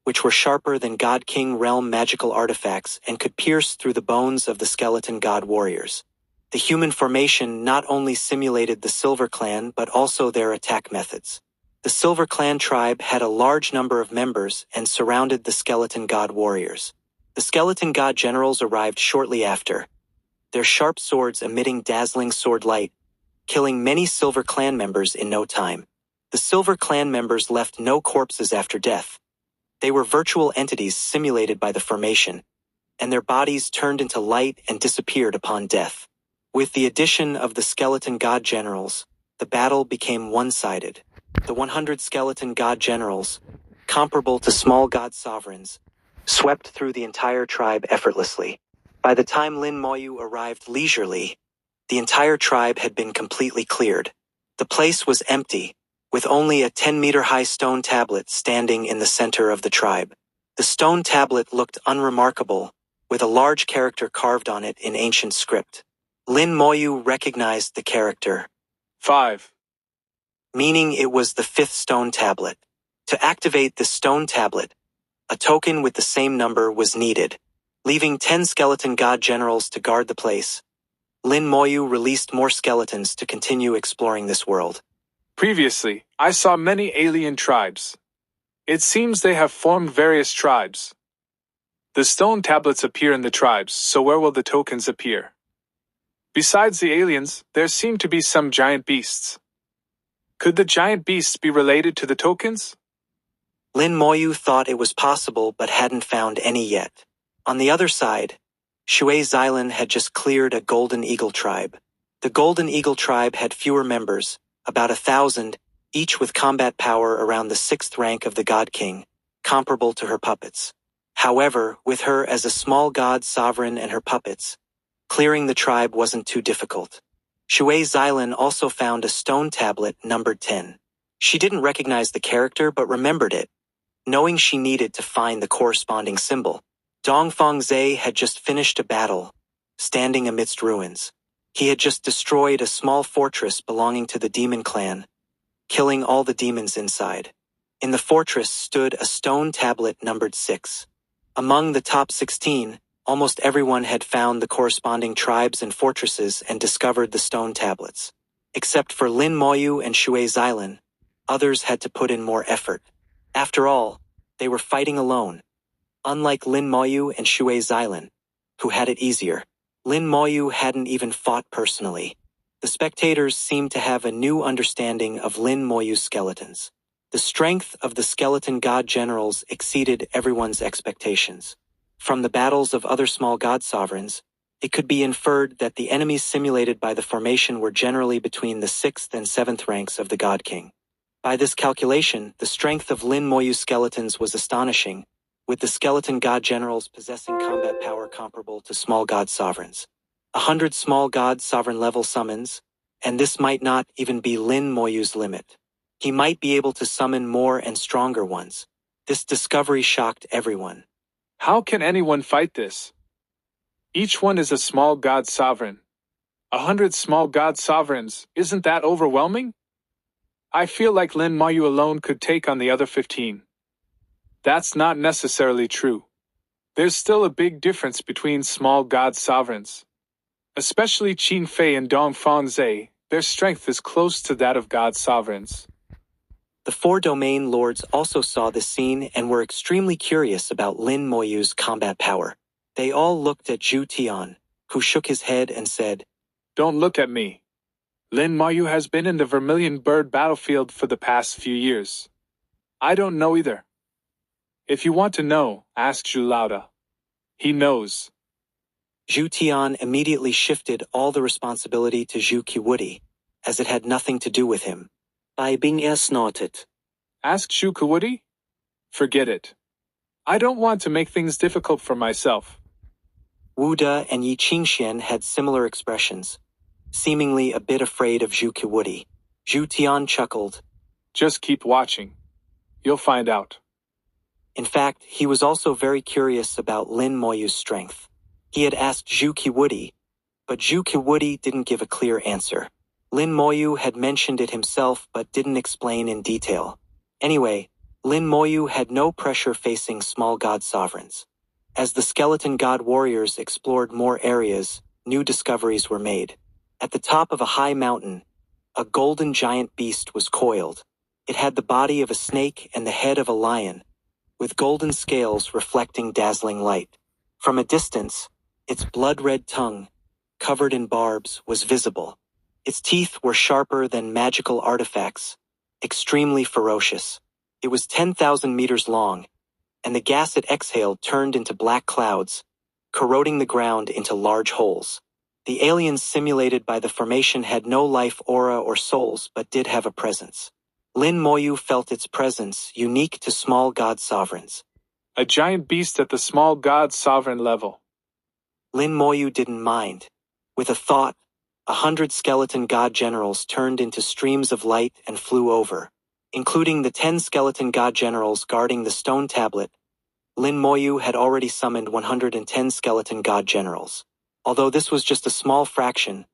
which were sharper than God King realm magical artifacts and could pierce through the bones of the skeleton god warriors. The human formation not only simulated the Silver Clan but also their attack methods. The Silver Clan tribe had a large number of members and surrounded the skeleton god warriors. The skeleton god generals arrived shortly after, their sharp swords emitting dazzling sword light, killing many Silver Clan members in no time. The Silver Clan members left no corpses after death. They were virtual entities simulated by the formation, and their bodies turned into light and disappeared upon death. With the addition of the skeleton god generals, the battle became one-sided. The 100 skeleton god generals, comparable to small god sovereigns, swept through the entire tribe effortlessly. By the time Lin Moyu arrived leisurely, the entire tribe had been completely cleared. The place was empty, with only a 10-meter-high stone tablet standing in the center of the tribe. The stone tablet looked unremarkable, with a large character carved on it in ancient script. Lin Moyu recognized the character, 5, meaning it was the 5th stone tablet. To activate the stone tablet, a token with the same number was needed. Leaving 10 skeleton god generals to guard the place, Lin Moyu released more skeletons to continue exploring this world. Previously, I saw many alien tribes. It seems they have formed various tribes. The stone tablets appear in the tribes, so where will the tokens appear? Besides the aliens, there seem to be some giant beasts. Could the giant beasts be related to the tokens? Lin Moyu thought it was possible but hadn't found any yet. On the other side, Shui Xylan had just cleared a Golden Eagle tribe. The Golden Eagle tribe had fewer members, about 1,000, each with combat power around the 6th rank of the God King, comparable to her puppets. However, with her as a small god sovereign and her puppets, clearing the tribe wasn't too difficult. Shui Xylan also found a stone tablet numbered 10. She didn't recognize the character but remembered it, knowing she needed to find the corresponding symbol. Dongfang Zhe had just finished a battle, standing amidst ruins. He had just destroyed a small fortress belonging to the demon clan, killing all the demons inside. In the fortress stood a stone tablet numbered 6. Among the top 16, almost everyone had found the corresponding tribes and fortresses and discovered the stone tablets. Except for Lin Moyu and Shui Xylan, others had to put in more effort. After all, they were fighting alone. Unlike Lin Moyu and Shui Xylan, who had it easier, Lin Moyu hadn't even fought personally. The spectators seemed to have a new understanding of Lin Moyu's skeletons. The strength of the skeleton god generals exceeded everyone's expectations. From the battles of other small god sovereigns, it could be inferred that the enemies simulated by the formation were generally between the 6th and 7th ranks of the God King. By this calculation, the strength of Lin Moyu's skeletons was astonishing, with the skeleton god generals possessing combat power comparable to small god sovereigns. 100 small god sovereign level summons, and this might not even be Lin Moyu's limit. He might be able to summon more and stronger ones. This discovery shocked everyone. How can anyone fight this? Each one is a small god sovereign. 100 small god sovereigns, isn't that overwhelming? I feel like Lin Moyu alone could take on the other 15. That's not necessarily true. There's still a big difference between small god sovereigns. Especially Qin Fei and Dongfang Zhe, their strength is close to that of god sovereigns. The 4 domain lords also saw this scene and were extremely curious about Lin Moyu's combat power. They all looked at Zhu Tian, who shook his head and said, "Don't look at me. Lin Moyu has been in the Vermilion Bird battlefield for the past few years. I don't know either. If you want to know, ask Zhu Lauda. He knows." Zhu Tian immediately shifted all the responsibility to Zhu Qiwudi, as it had nothing to do with him. Bai Bing snorted. Ask Zhu Qiwudi? Forget it. I don't want to make things difficult for myself. Wu De and Yi Qingxian had similar expressions, seemingly a bit afraid of Zhu Qiwudi. Zhu Tian chuckled. Just keep watching. You'll find out. In fact, he was also very curious about Lin Moyu's strength. He had asked Zhu Qiwudi, but Zhu Qiwudi didn't give a clear answer. Lin Moyu had mentioned it himself but didn't explain in detail. Anyway, Lin Moyu had no pressure facing small god sovereigns. As the skeleton god warriors explored more areas, new discoveries were made. At the top of a high mountain, a golden giant beast was coiled. It had the body of a snake and the head of a lion, with golden scales reflecting dazzling light. From a distance, its blood-red tongue, covered in barbs, was visible. Its teeth were sharper than magical artifacts, extremely ferocious. It was 10,000 meters long, and the gas it exhaled turned into black clouds, corroding the ground into large holes. The aliens simulated by the formation had no life aura or souls but did have a presence. Lin Moyu felt its presence unique to small god sovereigns. A giant beast at the small god sovereign level. Lin Moyu didn't mind. With a thought, 100 skeleton god generals turned into streams of light and flew over. Including the 10 skeleton god generals guarding the stone tablet, Lin Moyu had already summoned 110 skeleton god generals. Although this was just a small fraction,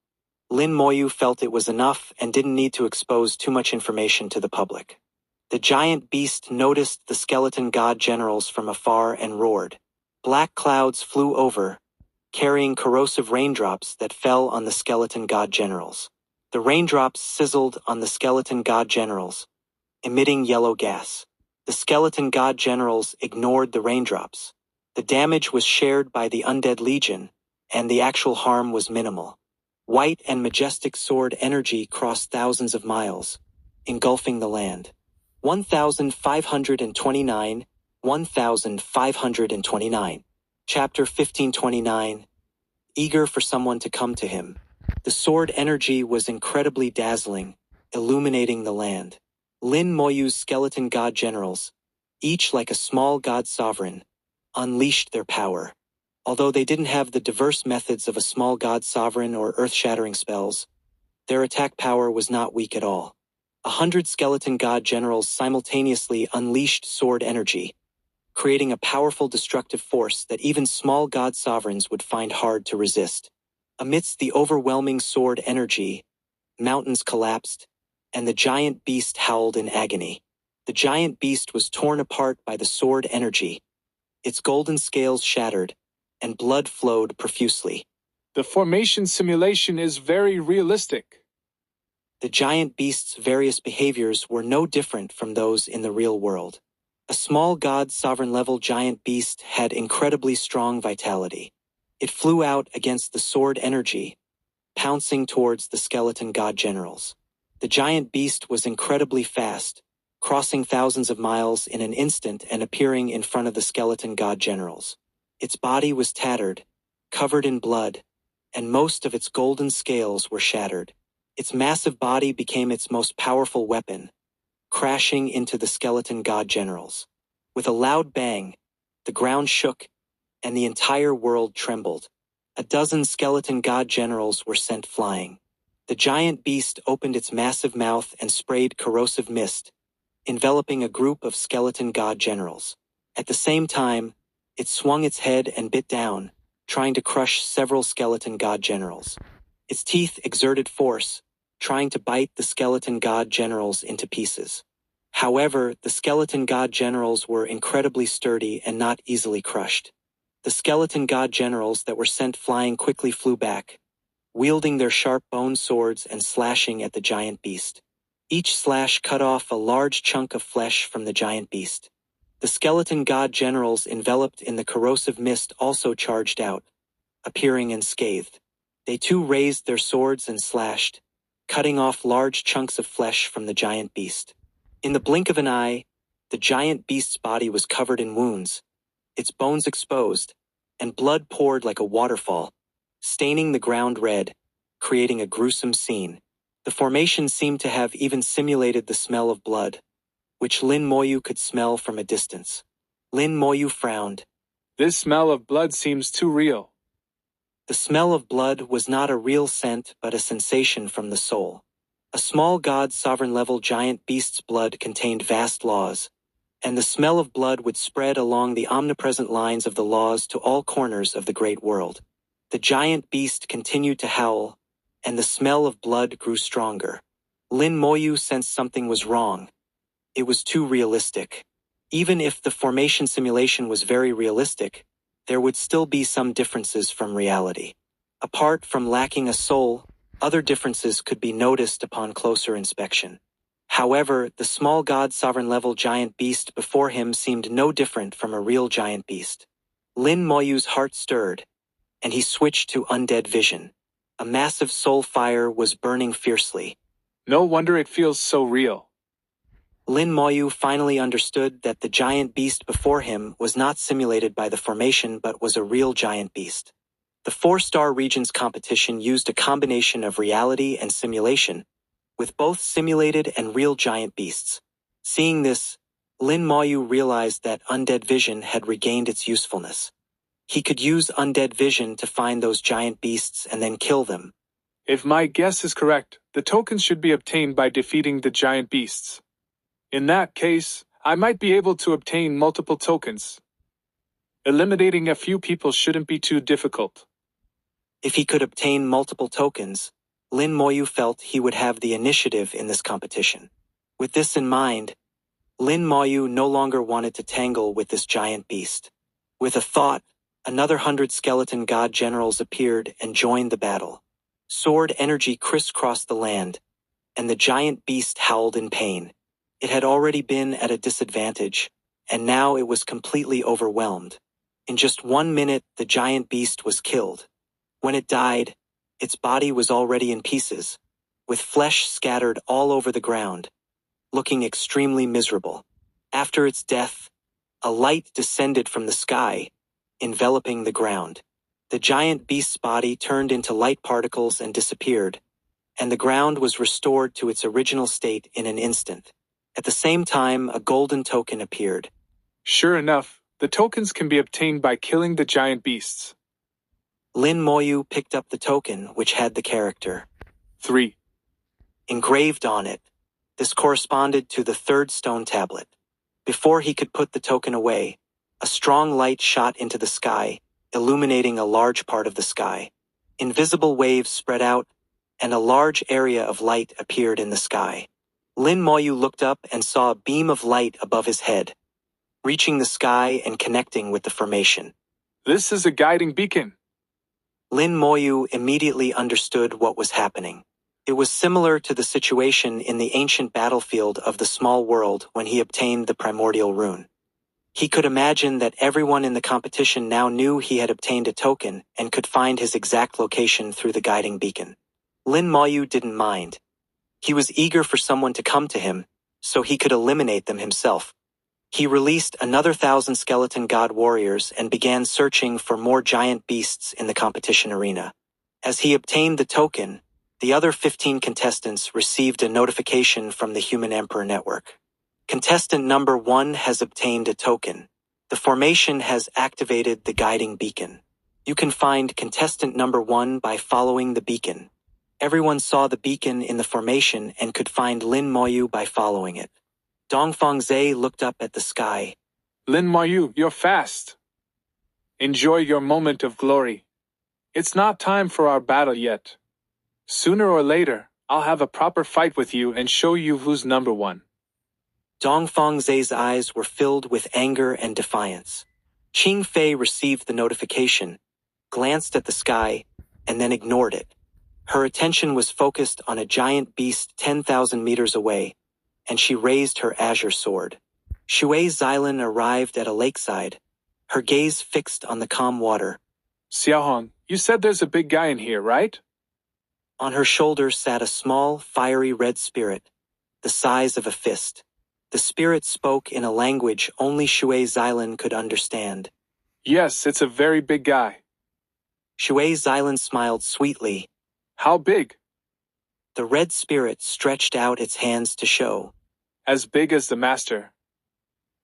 Lin Moyu felt it was enough and didn't need to expose too much information to the public. The giant beast noticed the skeleton god generals from afar and roared. Black clouds flew over, carrying corrosive raindrops that fell on the skeleton god generals. The raindrops sizzled on the skeleton god generals, emitting yellow gas. The skeleton god generals ignored the raindrops. The damage was shared by the undead legion, and the actual harm was minimal. White and majestic sword energy crossed thousands of miles, engulfing the land. 1529, 1529. Chapter 1529. Eager for someone to come to him. The sword energy was incredibly dazzling, illuminating the land. Lin Moyu's skeleton god generals, each like a small god sovereign, unleashed their power. Although they didn't have the diverse methods of a small god sovereign or earth-shattering spells, their attack power was not weak at all. 100 skeleton god generals simultaneously unleashed sword energy, creating a powerful destructive force that even small god sovereigns would find hard to resist. Amidst the overwhelming sword energy, mountains collapsed, and the giant beast howled in agony. The giant beast was torn apart by the sword energy, its golden scales shattered, and blood flowed profusely. The formation simulation is very realistic. The giant beast's various behaviors were no different from those in the real world. A small god sovereign-level giant beast had incredibly strong vitality. It flew out against the sword energy, pouncing towards the skeleton god generals. The giant beast was incredibly fast, crossing thousands of miles in an instant and appearing in front of the skeleton god generals. Its body was tattered, covered in blood, and most of its golden scales were shattered. Its massive body became its most powerful weapon, crashing into the skeleton god generals. With a loud bang, the ground shook, and the entire world trembled. A dozen skeleton god generals were sent flying. The giant beast opened its massive mouth and sprayed corrosive mist, enveloping a group of skeleton god generals. At the same time, it swung its head and bit down, trying to crush several skeleton god generals. Its teeth exerted force, trying to bite the skeleton god generals into pieces. However, the skeleton god generals were incredibly sturdy and not easily crushed. The skeleton god generals that were sent flying quickly flew back, wielding their sharp bone swords and slashing at the giant beast. Each slash cut off a large chunk of flesh from the giant beast. The skeleton god generals enveloped in the corrosive mist also charged out, appearing unscathed. They too raised their swords and slashed, cutting off large chunks of flesh from the giant beast. In the blink of an eye, the giant beast's body was covered in wounds, its bones exposed, and blood poured like a waterfall, staining the ground red, creating a gruesome scene. The formation seemed to have even simulated the smell of blood, which Lin Moyu could smell from a distance. Lin Moyu frowned. This smell of blood seems too real. The smell of blood was not a real scent but a sensation from the soul. A small god sovereign-level giant beast's blood contained vast laws, and the smell of blood would spread along the omnipresent lines of the laws to all corners of the great world. The giant beast continued to howl, and the smell of blood grew stronger. Lin Moyu sensed something was wrong. It was too realistic. Even if the formation simulation was very realistic, there would still be some differences from reality. Apart from lacking a soul, other differences could be noticed upon closer inspection. However, the small god sovereign-level giant beast before him seemed no different from a real giant beast. Lin Moyu's heart stirred, and he switched to undead vision. A massive soul fire was burning fiercely. No wonder it feels so real. Lin Moyu finally understood that the giant beast before him was not simulated by the formation but was a real giant beast. The 4-star regions competition used a combination of reality and simulation, with both simulated and real giant beasts. Seeing this, Lin Moyu realized that undead vision had regained its usefulness. He could use undead vision to find those giant beasts and then kill them. If my guess is correct, the tokens should be obtained by defeating the giant beasts. In that case, I might be able to obtain multiple tokens. Eliminating a few people shouldn't be too difficult. If he could obtain multiple tokens, Lin Moyu felt he would have the initiative in this competition. With this in mind, Lin Moyu no longer wanted to tangle with this giant beast. With a thought, another 100 skeleton god generals appeared and joined the battle. Sword energy crisscrossed the land, and the giant beast howled in pain. It had already been at a disadvantage, and now it was completely overwhelmed. In just 1 minute, the giant beast was killed. When it died, its body was already in pieces, with flesh scattered all over the ground, looking extremely miserable. After its death, a light descended from the sky, enveloping the ground. The giant beast's body turned into light particles and disappeared, and the ground was restored to its original state in an instant. At the same time, a golden token appeared. Sure enough, the tokens can be obtained by killing the giant beasts. Lin Moyu picked up the token, which had the character 3. engraved on it. This corresponded to the third stone tablet. Before he could put the token away, a strong light shot into the sky, illuminating a large part of the sky. Invisible waves spread out, and a large area of light appeared in the sky. Lin Moyu looked up and saw a beam of light above his head, reaching the sky and connecting with the formation. This is a guiding beacon. Lin Moyu immediately understood what was happening. It was similar to the situation in the ancient battlefield of the small world when he obtained the primordial rune. He could imagine that everyone in the competition now knew he had obtained a token and could find his exact location through the guiding beacon. Lin Moyu didn't mind. He was eager for someone to come to him, so he could eliminate them himself. He released another 1,000 skeleton god warriors and began searching for more giant beasts in the competition arena. As he obtained the token, the other 15 contestants received a notification from the Human Emperor Network. Contestant number 1 has obtained a token. The formation has activated the guiding beacon. You can find contestant number 1 by following the beacon. Everyone saw the beacon in the formation and could find Lin Moyu by following it. Dongfeng Zhe looked up at the sky. Lin Moyu, you're fast. Enjoy your moment of glory. It's not time for our battle yet. Sooner or later, I'll have a proper fight with you and show you who's number 1. Dongfeng Zhe's eyes were filled with anger and defiance. Qing Fei received the notification, glanced at the sky, and then ignored it. Her attention was focused on a giant beast 10,000 meters away, and she raised her azure sword. Shui Xylan arrived at a lakeside, her gaze fixed on the calm water. Xiaohong, you said there's a big guy in here, right? On her shoulder sat a small, fiery red spirit, the size of a fist. The spirit spoke in a language only Shui Xylan could understand. Yes, it's a very big guy. Shui Xylan smiled sweetly. How big? The red spirit stretched out its hands to show. As big as the master.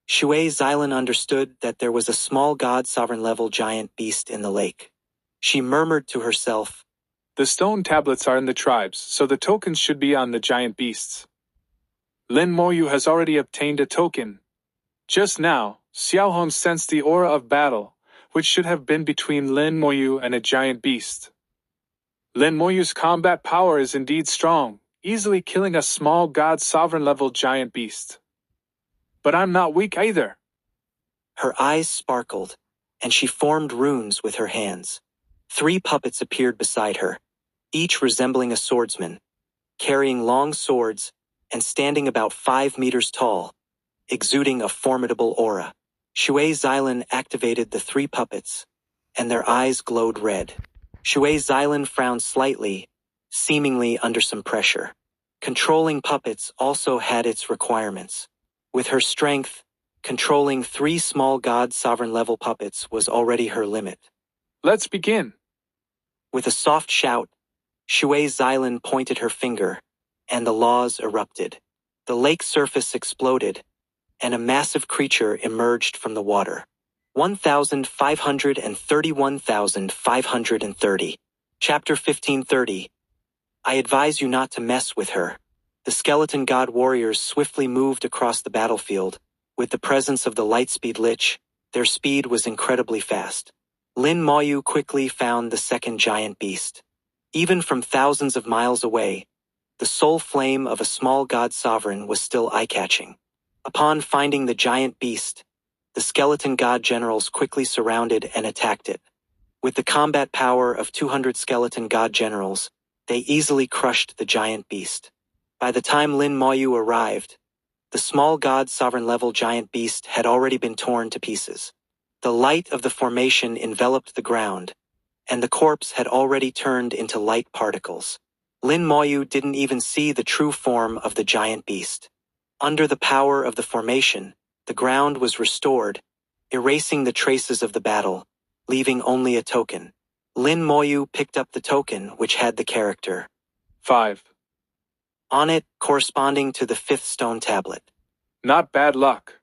Shui Xylan understood that there was a small god-sovereign level giant beast in the lake. She murmured to herself, The stone tablets are in the tribes, so the tokens should be on the giant beasts. Lin Moyu has already obtained a token. Just now, Xiaohong sensed the aura of battle, which should have been between Lin Moyu and a giant beast. Lin Moyu's combat power is indeed strong, easily killing a small god-sovereign level giant beast. But I'm not weak either. Her eyes sparkled, and she formed runes with her hands. 3 puppets appeared beside her, each resembling a swordsman, carrying long swords and standing about 5 meters tall, exuding a formidable aura. Shui Xylan activated the 3 puppets, and their eyes glowed red. Shui Xylan frowned slightly, seemingly under some pressure. Controlling puppets also had its requirements. With her strength, controlling 3 small god-sovereign level puppets was already her limit. Let's begin. With a soft shout, Shui Xylan pointed her finger, and the laws erupted. The lake surface exploded, and a massive creature emerged from the water. 1,531,530. Chapter 1530. I advise you not to mess with her. The skeleton god warriors swiftly moved across the battlefield. With the presence of the Lightspeed Lich, their speed was incredibly fast. Lin Moyu quickly found the second giant beast. Even from thousands of miles away, the soul flame of a small god sovereign was still eye-catching. Upon finding the giant beast, the skeleton god generals quickly surrounded and attacked it. With the combat power of 200 skeleton god generals, they easily crushed the giant beast. By the time Lin Moyu arrived, the small god sovereign level giant beast had already been torn to pieces. The light of the formation enveloped the ground, and the corpse had already turned into light particles. Lin Moyu didn't even see the true form of the giant beast. Under the power of the formation, the ground was restored, erasing the traces of the battle, leaving only a token. Lin Moyu picked up the token, which had the character 5. on it, corresponding to the 5th stone tablet. Not bad luck.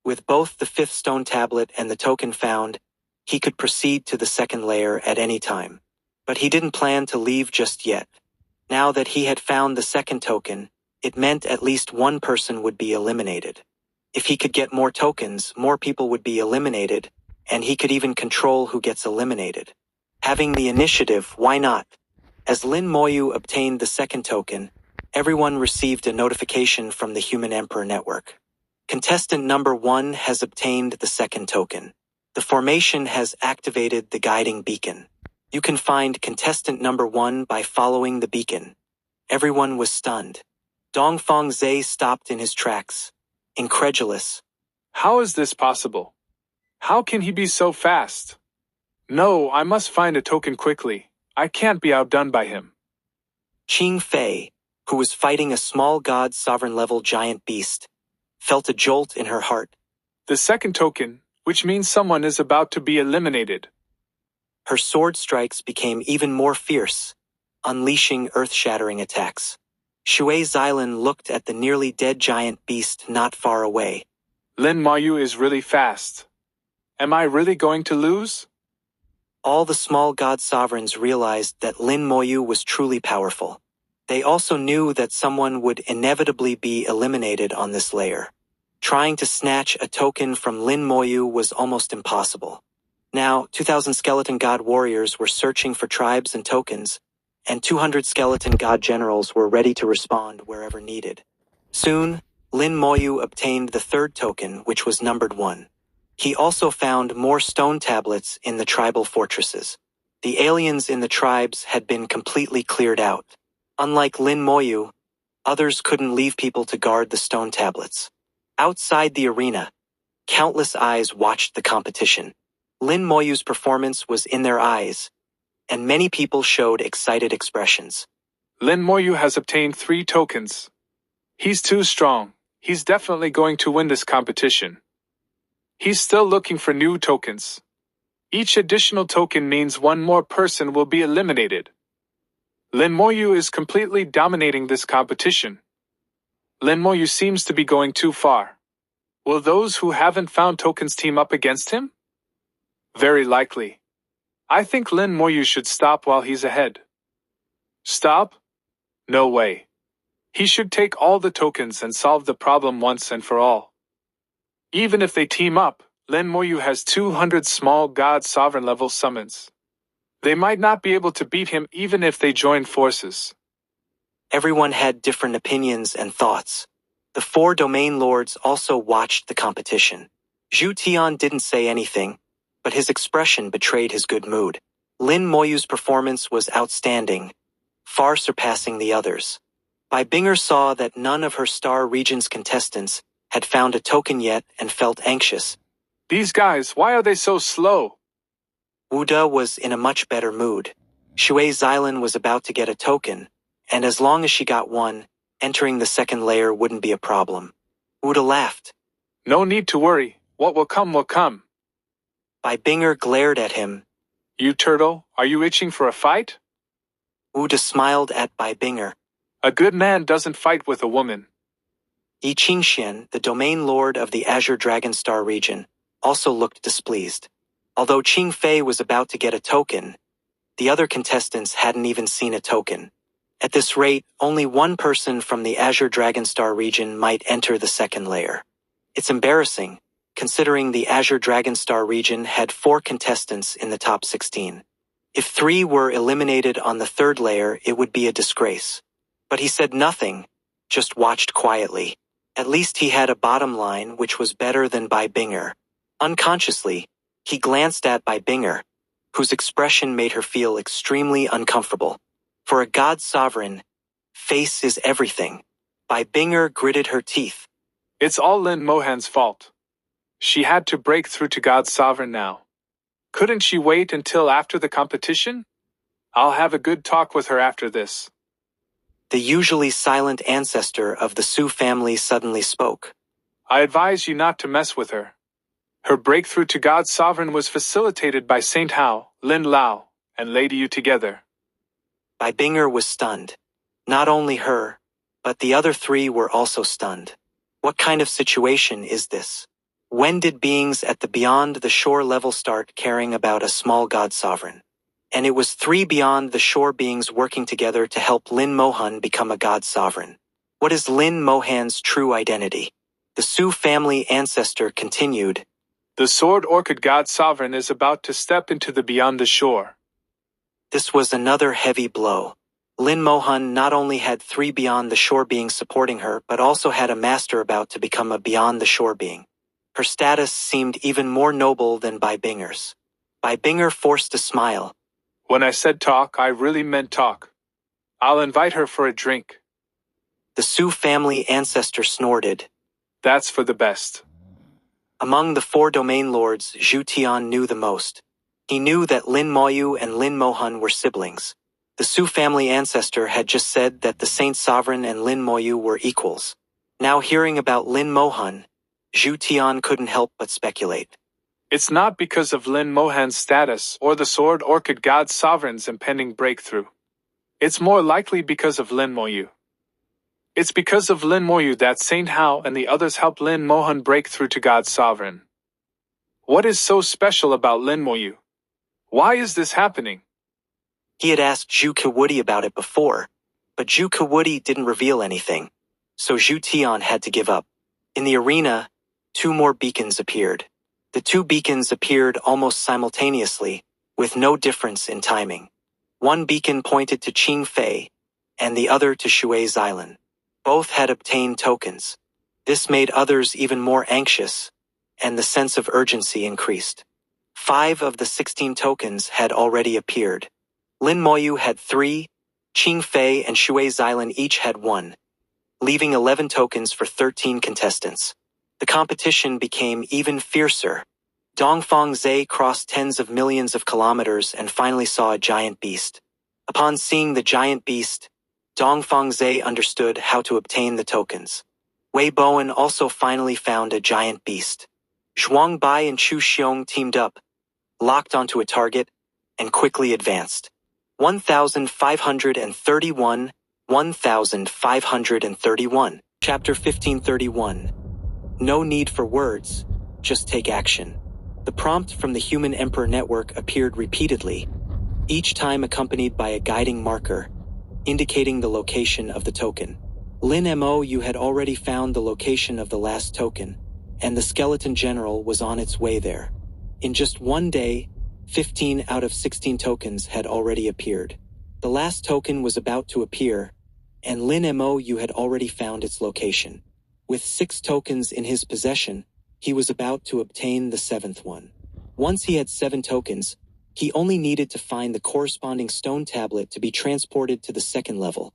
With both the fifth stone tablet and the token found, he could proceed to the second layer at any time. But he didn't plan to leave just yet. Now that he had found the second token, it meant at least one person would be eliminated. If he could get more tokens, more people would be eliminated, and he could even control who gets eliminated. Having the initiative, why not? As Lin Moyu obtained the second token, everyone received a notification from the Human Emperor Network. Contestant number 1 has obtained the second token. The formation has activated the guiding beacon. You can find contestant number 1 by following the beacon. Everyone was stunned. Dongfang Zhe stopped in his tracks, incredulous. How is this possible? How can he be so fast? No, I must find a token quickly. I can't be outdone by him. Qing Fei, who was fighting a small god sovereign-level giant beast, felt a jolt in her heart. The second token, which means someone is about to be eliminated. Her sword strikes became even more fierce, unleashing earth-shattering attacks. Shui Xylan looked at the nearly dead giant beast not far away. Lin Moyu is really fast. Am I really going to lose? All the small god sovereigns realized that Lin Moyu was truly powerful. They also knew that someone would inevitably be eliminated on this layer. Trying to snatch a token from Lin Moyu was almost impossible. Now, 2,000 skeleton god warriors were searching for tribes and tokens, and 200 skeleton god generals were ready to respond wherever needed. Soon, Lin Moyu obtained the third token, which was numbered 1. He also found more stone tablets in the tribal fortresses. The aliens in the tribes had been completely cleared out. Unlike Lin Moyu, others couldn't leave people to guard the stone tablets. Outside the arena, countless eyes watched the competition. Lin Moyu's performance was in their eyes, and many people showed excited expressions. Lin Moyu has obtained 3 tokens. He's too strong. He's definitely going to win this competition. He's still looking for new tokens. Each additional token means one more person will be eliminated. Lin Moyu is completely dominating this competition. Lin Moyu seems to be going too far. Will those who haven't found tokens team up against him? Very likely. I think Lin Moyu should stop while he's ahead. Stop? No way. He should take all the tokens and solve the problem once and for all. Even if they team up, Lin Moyu has 200 small god sovereign level summons. They might not be able to beat him even if they join forces. Everyone had different opinions and thoughts. The 4 domain lords also watched the competition. Zhu Tian didn't say anything, but his expression betrayed his good mood. Lin Moyu's performance was outstanding, far surpassing the others. Bai Binger saw that none of her Star Region's contestants had found a token yet and felt anxious. These guys, why are they so slow? Wu De was in a much better mood. Shui Xylan was about to get a token, and as long as she got one, entering the second layer wouldn't be a problem. Wu De laughed. No need to worry. What will come will come. Bai Binger glared at him. You turtle, are you itching for a fight? Wu De smiled at Bai Binger. A good man doesn't fight with a woman. Yi Qingxian, the domain lord of the Azure Dragon Star region, also looked displeased. Although Qing Fei was about to get a token, the other contestants hadn't even seen a token. At this rate, only one person from the Azure Dragon Star region might enter the second layer. It's embarrassing, considering the Azure Dragon Star region had 4 contestants in the top 16. If 3 were eliminated on the third layer, it would be a disgrace. But he said nothing, just watched quietly. At least he had a bottom line which was better than Bai Binger. Unconsciously, he glanced at Bai Binger, whose expression made her feel extremely uncomfortable. For a god sovereign, face is everything. Bai Binger gritted her teeth. It's all Lin Mohan's fault. She had to break through to God Sovereign now. Couldn't she wait until after the competition? I'll have a good talk with her after this. The usually silent ancestor of the Su family suddenly spoke. I advise you not to mess with her. Her breakthrough to God Sovereign was facilitated by Saint Hao, Lin Lao, and Lady Yu together. Bai Binger was stunned. Not only her, but the other 3 were also stunned. What kind of situation is this? When did beings at the beyond the shore level start caring about a small god sovereign? And it was 3 beyond the shore beings working together to help Lin Mohan become a god sovereign. What is Lin Mohan's true identity? The Su family ancestor continued. The Sword Orchid God Sovereign is about to step into the beyond the shore. This was another heavy blow. Lin Mohan not only had 3 beyond the shore beings supporting her, but also had a master about to become a beyond the shore being. Her status seemed even more noble than Bai Binger's. Bai Binger forced a smile. When I said talk, I really meant talk. I'll invite her for a drink. The Su family ancestor snorted. That's for the best. Among the 4 domain lords, Zhu Tian knew the most. He knew that Lin Moyu and Lin Mohan were siblings. The Su family ancestor had just said that the Saint Sovereign and Lin Moyu were equals. Now hearing about Lin Mohan, Zhu Tian couldn't help but speculate. It's not because of Lin Mohan's status or the Sword Orchid God Sovereign's impending breakthrough. It's more likely because of Lin Moyu. It's because of Lin Moyu that Saint Hao and the others helped Lin Mohan break through to God Sovereign. What is so special about Lin Moyu? Why is this happening? He had asked Zhu Kewudi about it before, but Zhu Kewudi didn't reveal anything, so Zhu Tian had to give up. In the arena, 2 more beacons appeared. The 2 beacons appeared almost simultaneously, with no difference in timing. One beacon pointed to Qing Fei, and the other to Shui's island. Both had obtained tokens. This made others even more anxious, and the sense of urgency increased. 5 of the 16 tokens had already appeared. Lin Moyu had 3, Qing Fei and Shui's island each had 1, leaving 11 tokens for 13 contestants. The competition became even fiercer. Dongfang Zhe crossed tens of millions of kilometers and finally saw a giant beast. Upon seeing the giant beast, Dongfang Zhe understood how to obtain the tokens. Wei Bowen also finally found a giant beast. Zhuang Bai and Chu Xiong teamed up, locked onto a target, and quickly advanced. 1531, 1531. Chapter 1531. No need for words, just take action. The prompt from the Human Emperor Network appeared repeatedly, each time accompanied by a guiding marker, indicating the location of the token. Lin Moyu had already found the location of the last token, and the Skeleton General was on its way there. In just one day, 15 out of 16 tokens had already appeared. The last token was about to appear, and Lin Moyu had already found its location. With 6 tokens in his possession, he was about to obtain the 7th one. Once he had 7 tokens, he only needed to find the corresponding stone tablet to be transported to the 2nd level,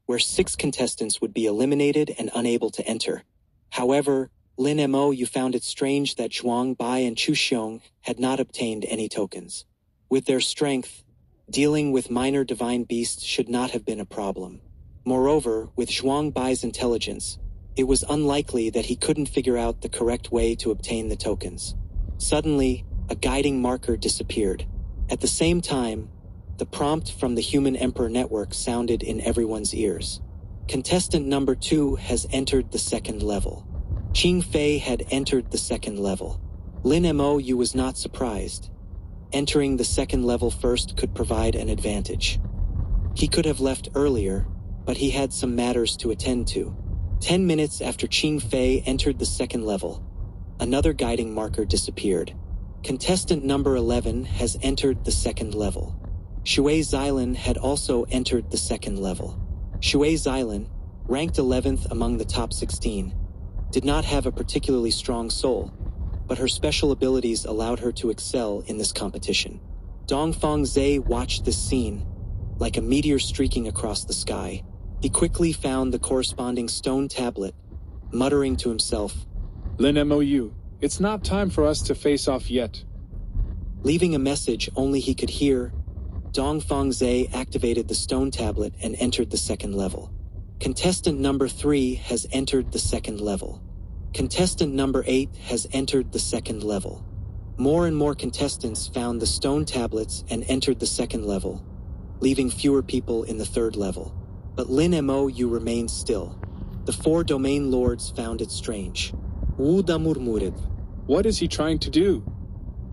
where 6 contestants would be eliminated and unable to enter. However, Lin Moyu found it strange that Zhuang Bai and Chu Xiong had not obtained any tokens. With their strength, dealing with minor divine beasts should not have been a problem. Moreover, with Zhuang Bai's intelligence, it was unlikely that he couldn't figure out the correct way to obtain the tokens. Suddenly, a guiding marker disappeared. At the same time, the prompt from the Human Emperor Network sounded in everyone's ears. Contestant number 2 has entered the 2nd level. Qing Fei had entered the 2nd level. Lin Moyu was not surprised. Entering the 2nd level first could provide an advantage. He could have left earlier, but he had some matters to attend to. 10 minutes after Qing Fei entered the 2nd level, another guiding marker disappeared. Contestant number 11 has entered the 2nd level. Shui's island had also entered the 2nd level. Shui's island, ranked 11th among the top 16, did not have a particularly strong soul, but her special abilities allowed her to excel in this competition. Dongfang Zhe watched this scene, like a meteor streaking across the sky. He quickly found the corresponding stone tablet, muttering to himself, Lin Moyu, it's not time for us to face off yet. Leaving a message only he could hear, Dongfang Zhe activated the stone tablet and entered the 2nd level. Contestant number 3 has entered the 2nd level. Contestant number 8 has entered the 2nd level. More and more contestants found the stone tablets and entered the 2nd level, leaving fewer people in the 3rd level. But Lin Moyu remained still. The 4 domain lords found it strange. Wu da murmured. What is he trying to do?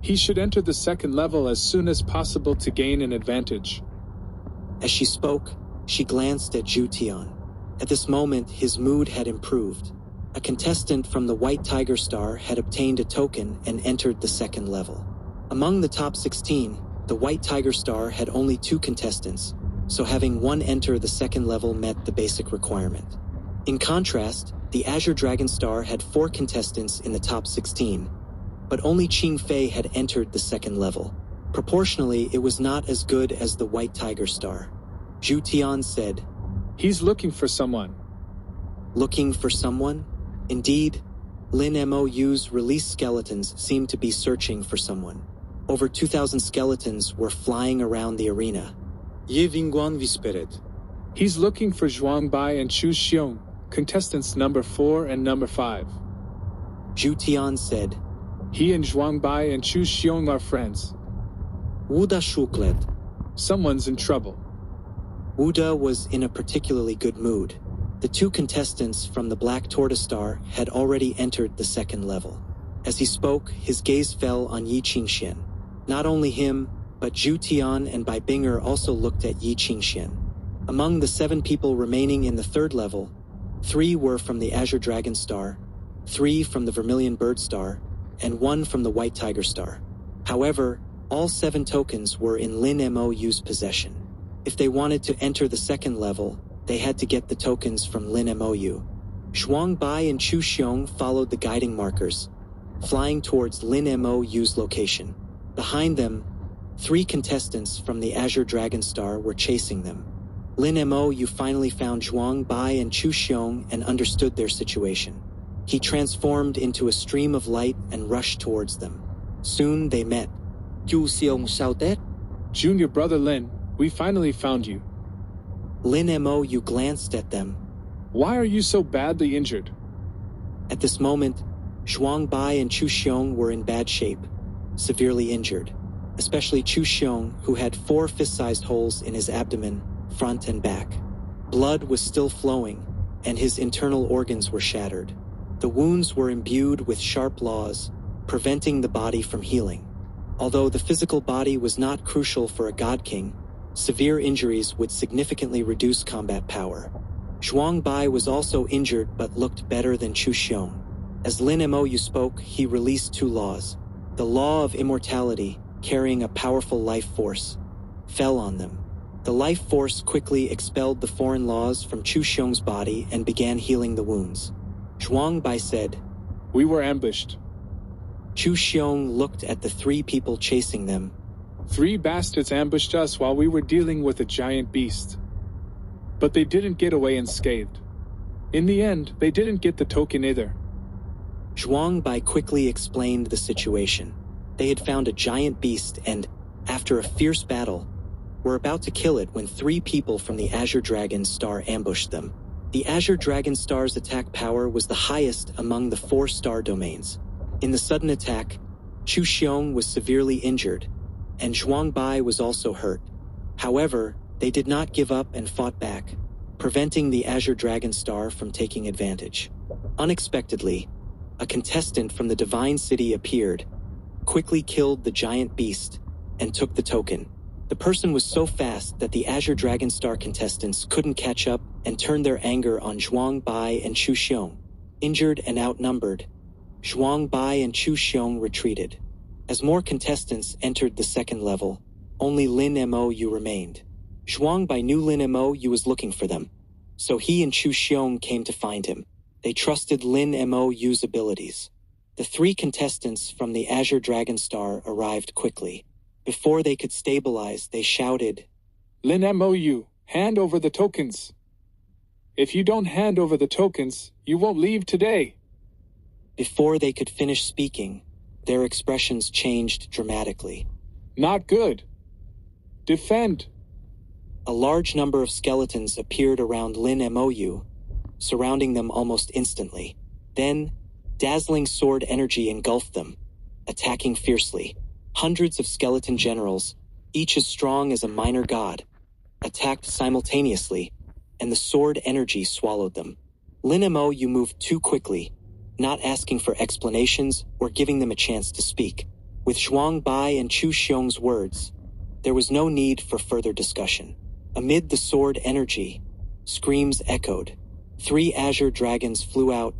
He should enter the second level as soon as possible to gain an advantage. As she spoke, she glanced at Zhu Tian. At this moment, his mood had improved. A contestant from the White Tiger Star had obtained a token and entered the second level. Among the top 16, the White Tiger Star had only 2 contestants, so having one enter the second level met the basic requirement. In contrast, the Azure Dragon Star had 4 contestants in the top 16, but only Qing Fei had entered the second level. Proportionally, it was not as good as the White Tiger Star. Zhu Tian said, He's looking for someone. Looking for someone? Indeed, Lin Moyu's released skeletons seemed to be searching for someone. Over 2,000 skeletons were flying around the arena. Ye Vingguan whispered. He's looking for Zhuangbai and Chu Xiong, contestants number 4 and number 5. Zhu Tian said, He and Zhuangbai and Chu Xiong are friends. Wu Da shuklet. Someone's in trouble. Wu Da was in a particularly good mood. The 2 contestants from the Black Tortoise Star had already entered the second level. As he spoke, his gaze fell on Yi Qingxian. Not only him, but Zhu Tian and Bai Binger also looked at Yi Qingxian. Among the 7 people remaining in the third level, 3 were from the Azure Dragon Star, 3 from the Vermilion Bird Star, and 1 from the White Tiger Star. However, all 7 tokens were in Lin Moyu's possession. If they wanted to enter the second level, they had to get the tokens from Lin Moyu. Zhuangbai and Chu Xiong followed the guiding markers, flying towards Lin Moyu's location. Behind them, 3 contestants from the Azure Dragon Star were chasing them. Lin Moyu finally found Zhuangbai and Chu Xiong and understood their situation. He transformed into a stream of light and rushed towards them. Soon they met. Chu Xiong shouted, Junior brother Lin, we finally found you. Lin Moyu glanced at them. Why are you so badly injured? At this moment, Zhuangbai and Chu Xiong were in bad shape, severely injured, especially Chu Xiong, who had 4 fist-sized holes in his abdomen, front and back. Blood was still flowing, and his internal organs were shattered. The wounds were imbued with sharp laws, preventing the body from healing. Although the physical body was not crucial for a God King, severe injuries would significantly reduce combat power. Zhuangbai was also injured but looked better than Chu Xiong. As Lin Moyu spoke, he released 2 laws. The law of immortality, carrying a powerful life force, fell on them. The life force quickly expelled the foreign laws from Chu Xiong's body and began healing the wounds. Zhuangbai said, We were ambushed. Chu Xiong looked at the 3 people chasing them. 3 bastards ambushed us while we were dealing with a giant beast. But they didn't get away unscathed. In the end, they didn't get the token either. Zhuangbai quickly explained the situation. They had found a giant beast and, after a fierce battle, were about to kill it when 3 people from the Azure Dragon Star ambushed them. The Azure Dragon Star's attack power was the highest among the 4 star domains. In the sudden attack, Chu Xiong was severely injured, and Zhuangbai was also hurt. However, they did not give up and fought back, preventing the Azure Dragon Star from taking advantage. Unexpectedly, a contestant from the Divine City appeared, quickly killed the giant beast, and took the token. The person was so fast that the Azure Dragon Star contestants couldn't catch up and turned their anger on Zhuangbai and Chu Xiong. Injured and outnumbered, Zhuangbai and Chu Xiong retreated. As more contestants entered the second level, only Lin Moyu remained. Zhuangbai knew Lin Moyu was looking for them, so he and Chu Xiong came to find him. They trusted Lin Moyu's abilities. The 3 contestants from the Azure Dragon Star arrived quickly. Before they could stabilize, they shouted, Lin Moyu, hand over the tokens. If you don't hand over the tokens, you won't leave today. Before they could finish speaking, their expressions changed dramatically. Not good. Defend. A large number of skeletons appeared around Lin Moyu, surrounding them almost instantly. Then, dazzling sword energy engulfed them, attacking fiercely. Hundreds of skeleton generals, each as strong as a minor god, attacked simultaneously, and the sword energy swallowed them. Lin Moyu moved too quickly, not asking for explanations or giving them a chance to speak. With Zhuang Bai and Chu Xiong's words, there was no need for further discussion. Amid the sword energy, screams echoed. 3 azure dragons flew out,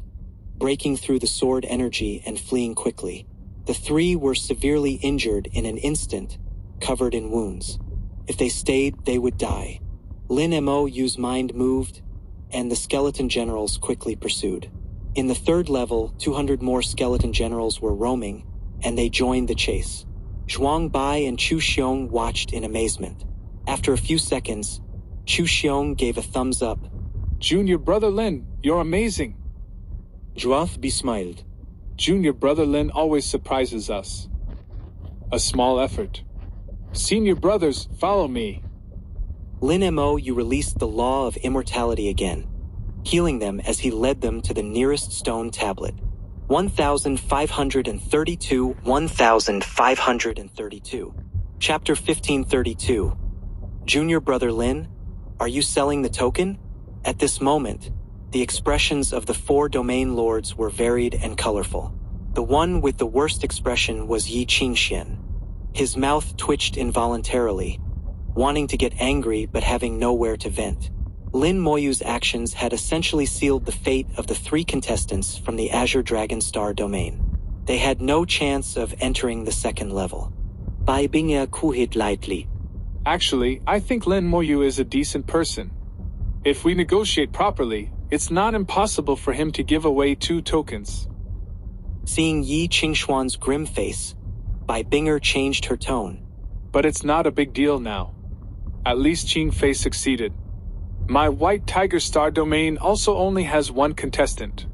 breaking through the sword energy and fleeing quickly. The 3 were severely injured in an instant, covered in wounds. If they stayed, they would die. Lin Moyu's mind moved, and the skeleton generals quickly pursued. In the 3rd level, 200 more skeleton generals were roaming, and they joined the chase. Zhuang Bai and Chu Xiong watched in amazement. After a few seconds, Chu Xiong gave a thumbs up. Junior Brother Lin, you're amazing. Zhuang smiled. Junior Brother Lin always surprises us. A small effort. Senior brothers, follow me. Lin Moyu released the law of immortality again, healing them as he led them to the nearest stone tablet. 1532. Chapter 1532. Junior Brother Lin, are you selling the token? At this moment, the expressions of the 4 domain lords were varied and colorful. The one with the worst expression was Yi Qingxian. His mouth twitched involuntarily, wanting to get angry but having nowhere to vent. Lin Moyu's actions had essentially sealed the fate of the 3 contestants from the Azure Dragon Star domain. They had no chance of entering the 2nd level. Bai Bing'er kuhit lightly. Actually, I think Lin Moyu is a decent person. If we negotiate properly, it's not impossible for him to give away 2 tokens. Seeing Yi Qingshuan's grim face, Bai Bing'er changed her tone. But it's not a big deal now. At least Qing Fei succeeded. My White Tiger Star domain also only has 1 contestant.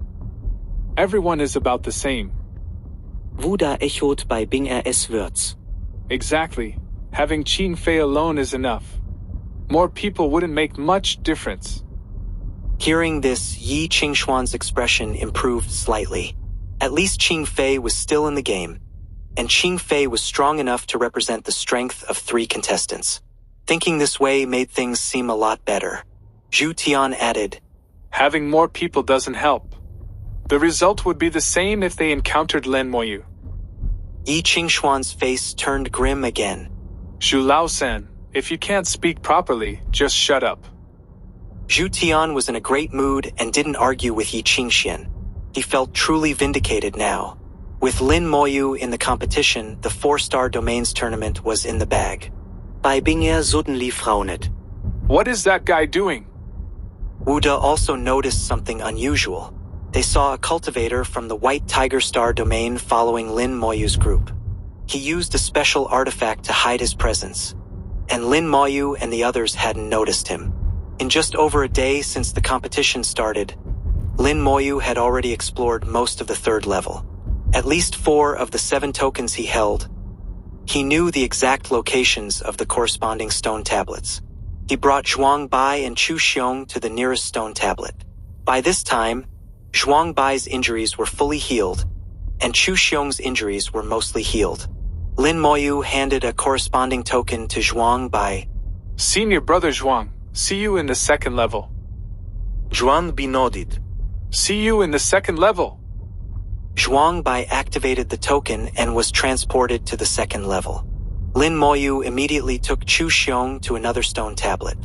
Everyone is about the same. Wuda echot Bai Bing'er es wird's. Exactly. Having Qing Fei alone is enough. More people wouldn't make much difference. Hearing this, Yi Qingshuan's expression improved slightly. At least Qing Fei was still in the game, and Qing Fei was strong enough to represent the strength of 3 contestants. Thinking this way made things seem a lot better. Zhu Tian added, Having more people doesn't help. The result would be the same if they encountered Lin Moyu. Yi Qingshuan's face turned grim again. Zhu Lao-san, if you can't speak properly, just shut up. Zhu Tian was in a great mood and didn't argue with Yi Qingxian. He felt truly vindicated now. With Lin Moyu in the competition, the 4-star domains tournament was in the bag. Bai Bing'er suddenly frowned. What is that guy doing? Wuda also noticed something unusual. They saw a cultivator from the White Tiger Star domain following Lin Moyu's group. He used a special artifact to hide his presence, and Lin Moyu and the others hadn't noticed him. In just over a day since the competition started, Lin Moyu had already explored most of the 3rd level. At least 4 of the 7 tokens he held. He knew the exact locations of the corresponding stone tablets. He brought Zhuang Bai and Chu Xiong to the nearest stone tablet. By this time, Zhuang Bai's injuries were fully healed, and Chu Xiong's injuries were mostly healed. Lin Moyu handed a corresponding token to Zhuang Bai. Senior Brother Zhuang, see you in the 2nd level. Zhuang Bi nodded. See you in the 2nd level. Zhuang Bai activated the token and was transported to the 2nd level. Lin Moyu immediately took Chu Xiong to another stone tablet.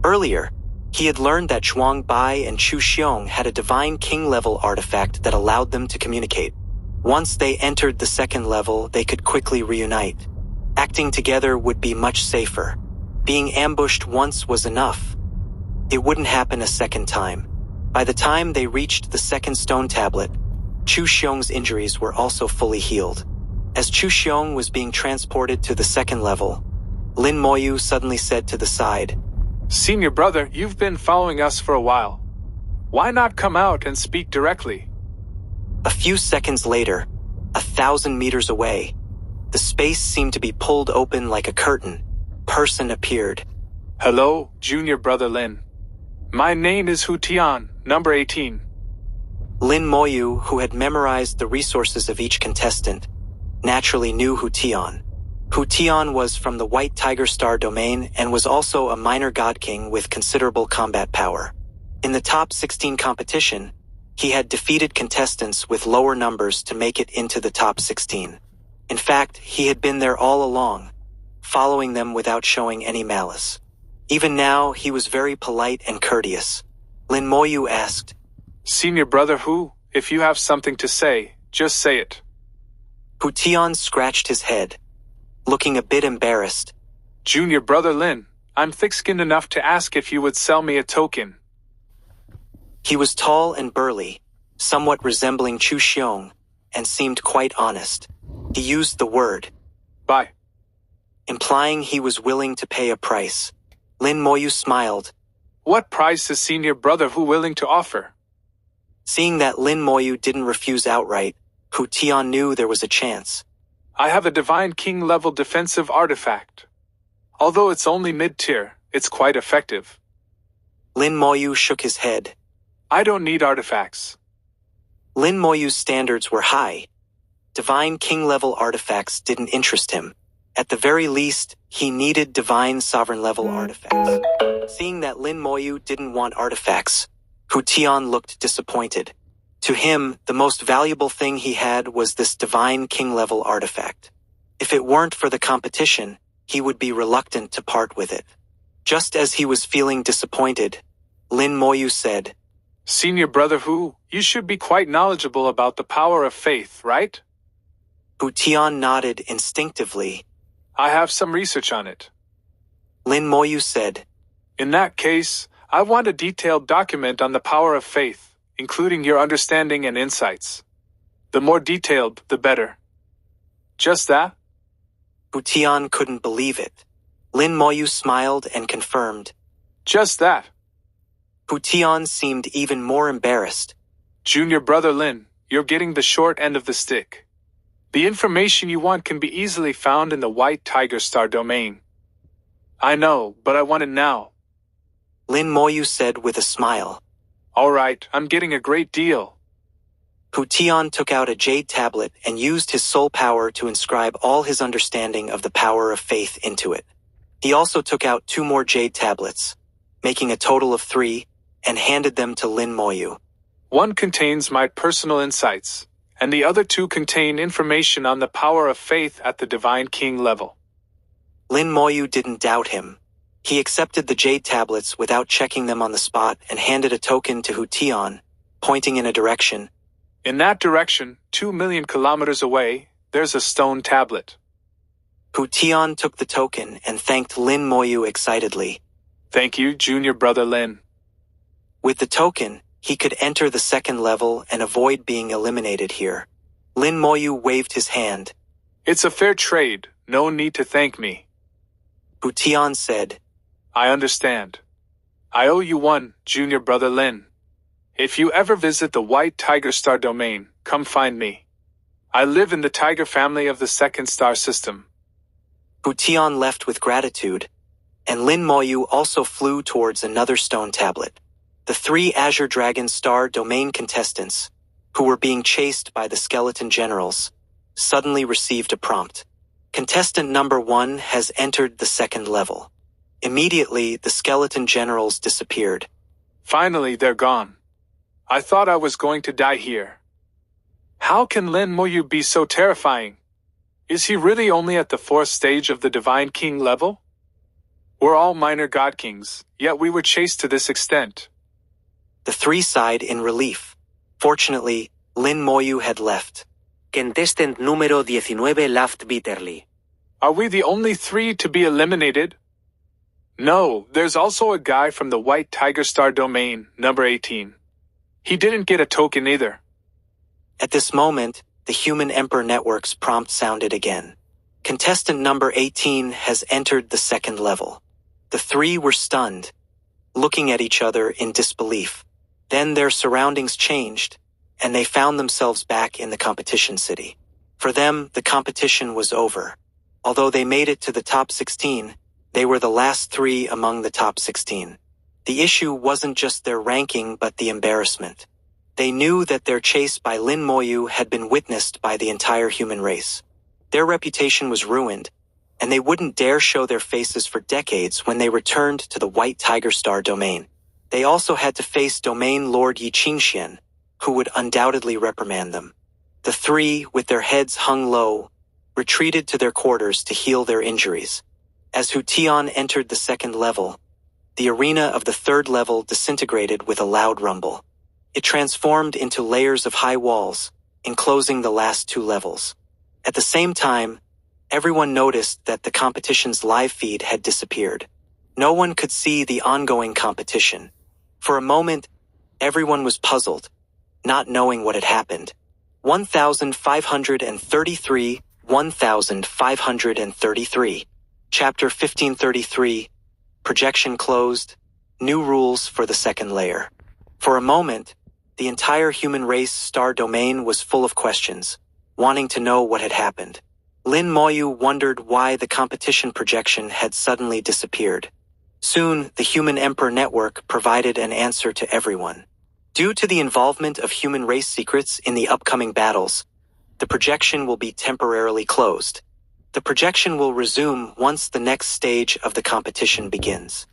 Earlier, he had learned that Zhuang Bai and Chu Xiong had a divine king-level artifact that allowed them to communicate. Once they entered the 2nd level, they could quickly reunite. Acting together would be much safer. Being ambushed once was enough. It wouldn't happen a 2nd time. By the time they reached the 2nd stone tablet, Chu Xiong's injuries were also fully healed. As Chu Xiong was being transported to the 2nd level, Lin Moyu suddenly said to the side, Senior Brother, you've been following us for a while. Why not come out and speak directly? A few seconds later, 1,000 meters away, the space seemed to be pulled open like a curtain. Person appeared. Hello, Junior Brother Lin. My name is Hu Tian, number 18. Lin Moyu, who had memorized the resources of each contestant, naturally knew Hu Tian. Hu Tian was from the White Tiger Star domain and was also a minor god king with considerable combat power. In the top 16 competition, he had defeated contestants with lower numbers to make it into the top 16. In fact, he had been there all along, following them without showing any malice. Even now, he was very polite and courteous. Lin Moyu asked, Senior brother Hu, if you have something to say, just say it. Hu Tian scratched his head, looking a bit embarrassed. Junior brother Lin, I'm thick-skinned enough to ask if you would sell me a token. He was tall and burly, somewhat resembling Chu Xiong, and seemed quite honest. He used the word buy, implying he was willing to pay a price. Lin Moyu smiled. What price is senior brother Hu willing to offer? Seeing that Lin Moyu didn't refuse outright, Hu Tian knew there was a chance. I have a Divine King level defensive artifact. Although it's only mid-tier, it's quite effective. Lin Moyu shook his head. I don't need artifacts. Lin Moyu's standards were high. Divine King level artifacts didn't interest him. At the very least, he needed Divine Sovereign level artifacts. Seeing that Lin Moyu didn't want artifacts, Hu Tian looked disappointed. To him, the most valuable thing he had was this Divine King level artifact. If it weren't for the competition, he would be reluctant to part with it. Just as he was feeling disappointed, Lin Moyu said, Senior brother Hu, you should be quite knowledgeable about the power of faith, right? Hu Tian nodded instinctively. I have some research on it. Lin Moyu said, In that case, I want a detailed document on the power of faith, including your understanding and insights. The more detailed, the better. Just that? Hu Tian couldn't believe it. Lin Moyu smiled and confirmed. Just that. Hu Tian seemed even more embarrassed. Junior brother Lin, you're getting the short end of the stick. The information you want can be easily found in the White Tiger Star domain. I know, but I want it now. Lin Moyu said with a smile. All right, I'm getting a great deal. Hu Tian took out a jade tablet and used his soul power to inscribe all his understanding of the power of faith into it. He also took out 2 more jade tablets, making a total of 3, and handed them to Lin Moyu. One contains my personal insights, and the other 2 contain information on the power of faith at the Divine King level. Lin Moyu didn't doubt him. He accepted the jade tablets without checking them on the spot and handed a token to Hu Tian, pointing in a direction. In that direction, 2 million kilometers away, there's a stone tablet. Hu Tian took the token and thanked Lin Moyu excitedly. Thank you, junior brother Lin. With the token, he could enter the 2nd level and avoid being eliminated here. Lin Moyu waved his hand. It's a fair trade, no need to thank me. Hu Tian said, I understand. I owe you one, junior brother Lin. If you ever visit the White Tiger Star domain, come find me. I live in the Tiger family of the 2nd star system. Hu Tian left with gratitude, and Lin Moyu also flew towards another stone tablet. The 3 Azure Dragon Star domain contestants, who were being chased by the skeleton generals, suddenly received a prompt. Contestant number 1 has entered the 2nd level. Immediately, the skeleton generals disappeared. Finally, they're gone. I thought I was going to die here. How can Lin Moyu be so terrifying? Is he really only at the 4th stage of the Divine King level? We're all minor god kings, yet we were chased to this extent. The 3 sighed in relief. Fortunately, Lin Moyu had left. Contestant número 19 laughed bitterly. Are we the only 3 to be eliminated? No, there's also a guy from the White Tiger Star domain, number 18. He didn't get a token either. At this moment, the Human Emperor Network's prompt sounded again. Contestant number 18 has entered the 2nd level. The 3 were stunned, looking at each other in disbelief. Then their surroundings changed, and they found themselves back in the competition city. For them, the competition was over. Although they made it to the top 16, they were the last 3 among the top 16. The issue wasn't just their ranking but the embarrassment. They knew that their chase by Lin Moyu had been witnessed by the entire human race. Their reputation was ruined, and they wouldn't dare show their faces for decades when they returned to the White Tiger Star domain. They also had to face Domain Lord Yi Qingxian, who would undoubtedly reprimand them. The three, with their heads hung low, retreated to their quarters to heal their injuries. As Hu Tian entered the second level, the arena of the third level disintegrated with a loud rumble. It transformed into layers of high walls, enclosing the last two levels. At the same time, everyone noticed that the competition's live feed had disappeared. No one could see the ongoing competition. For a moment, everyone was puzzled, not knowing what had happened. 1533, 1533. Chapter 1533. Projection closed. New rules for the second layer. For a moment, the entire human race star domain was full of questions, wanting to know what had happened. Lin Moyu wondered why the competition projection had suddenly disappeared. Soon, the Human Emperor Network provided an answer to everyone. Due to the involvement of human race secrets in the upcoming battles, the projection will be temporarily closed. The projection will resume once the next stage of the competition begins.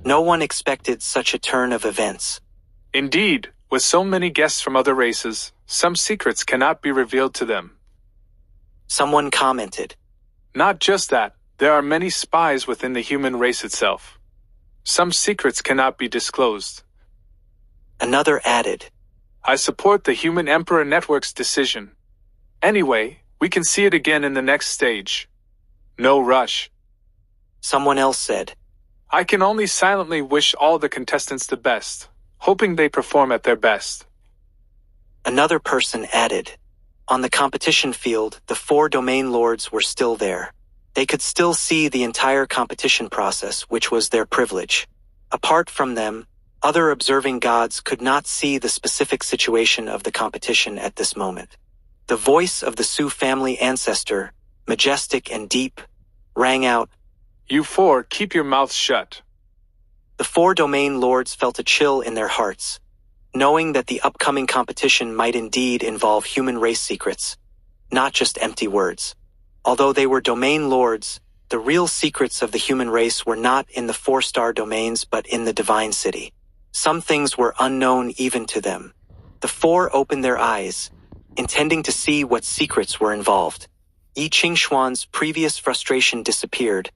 No one expected such a turn of events. Indeed, with so many guests from other races, some secrets cannot be revealed to them. Someone commented. Not just that, there are many spies within the human race itself. Some secrets cannot be disclosed. Another added. I support the Human Emperor Network's decision. Anyway, we can see it again in the next stage. No rush. Someone else said. I can only silently wish all the contestants the best, hoping they perform at their best. Another person added. On the competition field, the four domain lords were still there. They could still see the entire competition process, which was their privilege. Apart from them, other observing gods could not see the specific situation of the competition at this moment. The voice of the Su family ancestor, majestic and deep, rang out. You four, keep your mouths shut. The four domain lords felt a chill in their hearts, knowing that the upcoming competition might indeed involve human race secrets, not just empty words. Although they were domain lords, the real secrets of the human race were not in the four-star domains but in the divine city. Some things were unknown even to them. The four opened their eyes, intending to see what secrets were involved. Yi Qingxuan's previous frustration disappeared,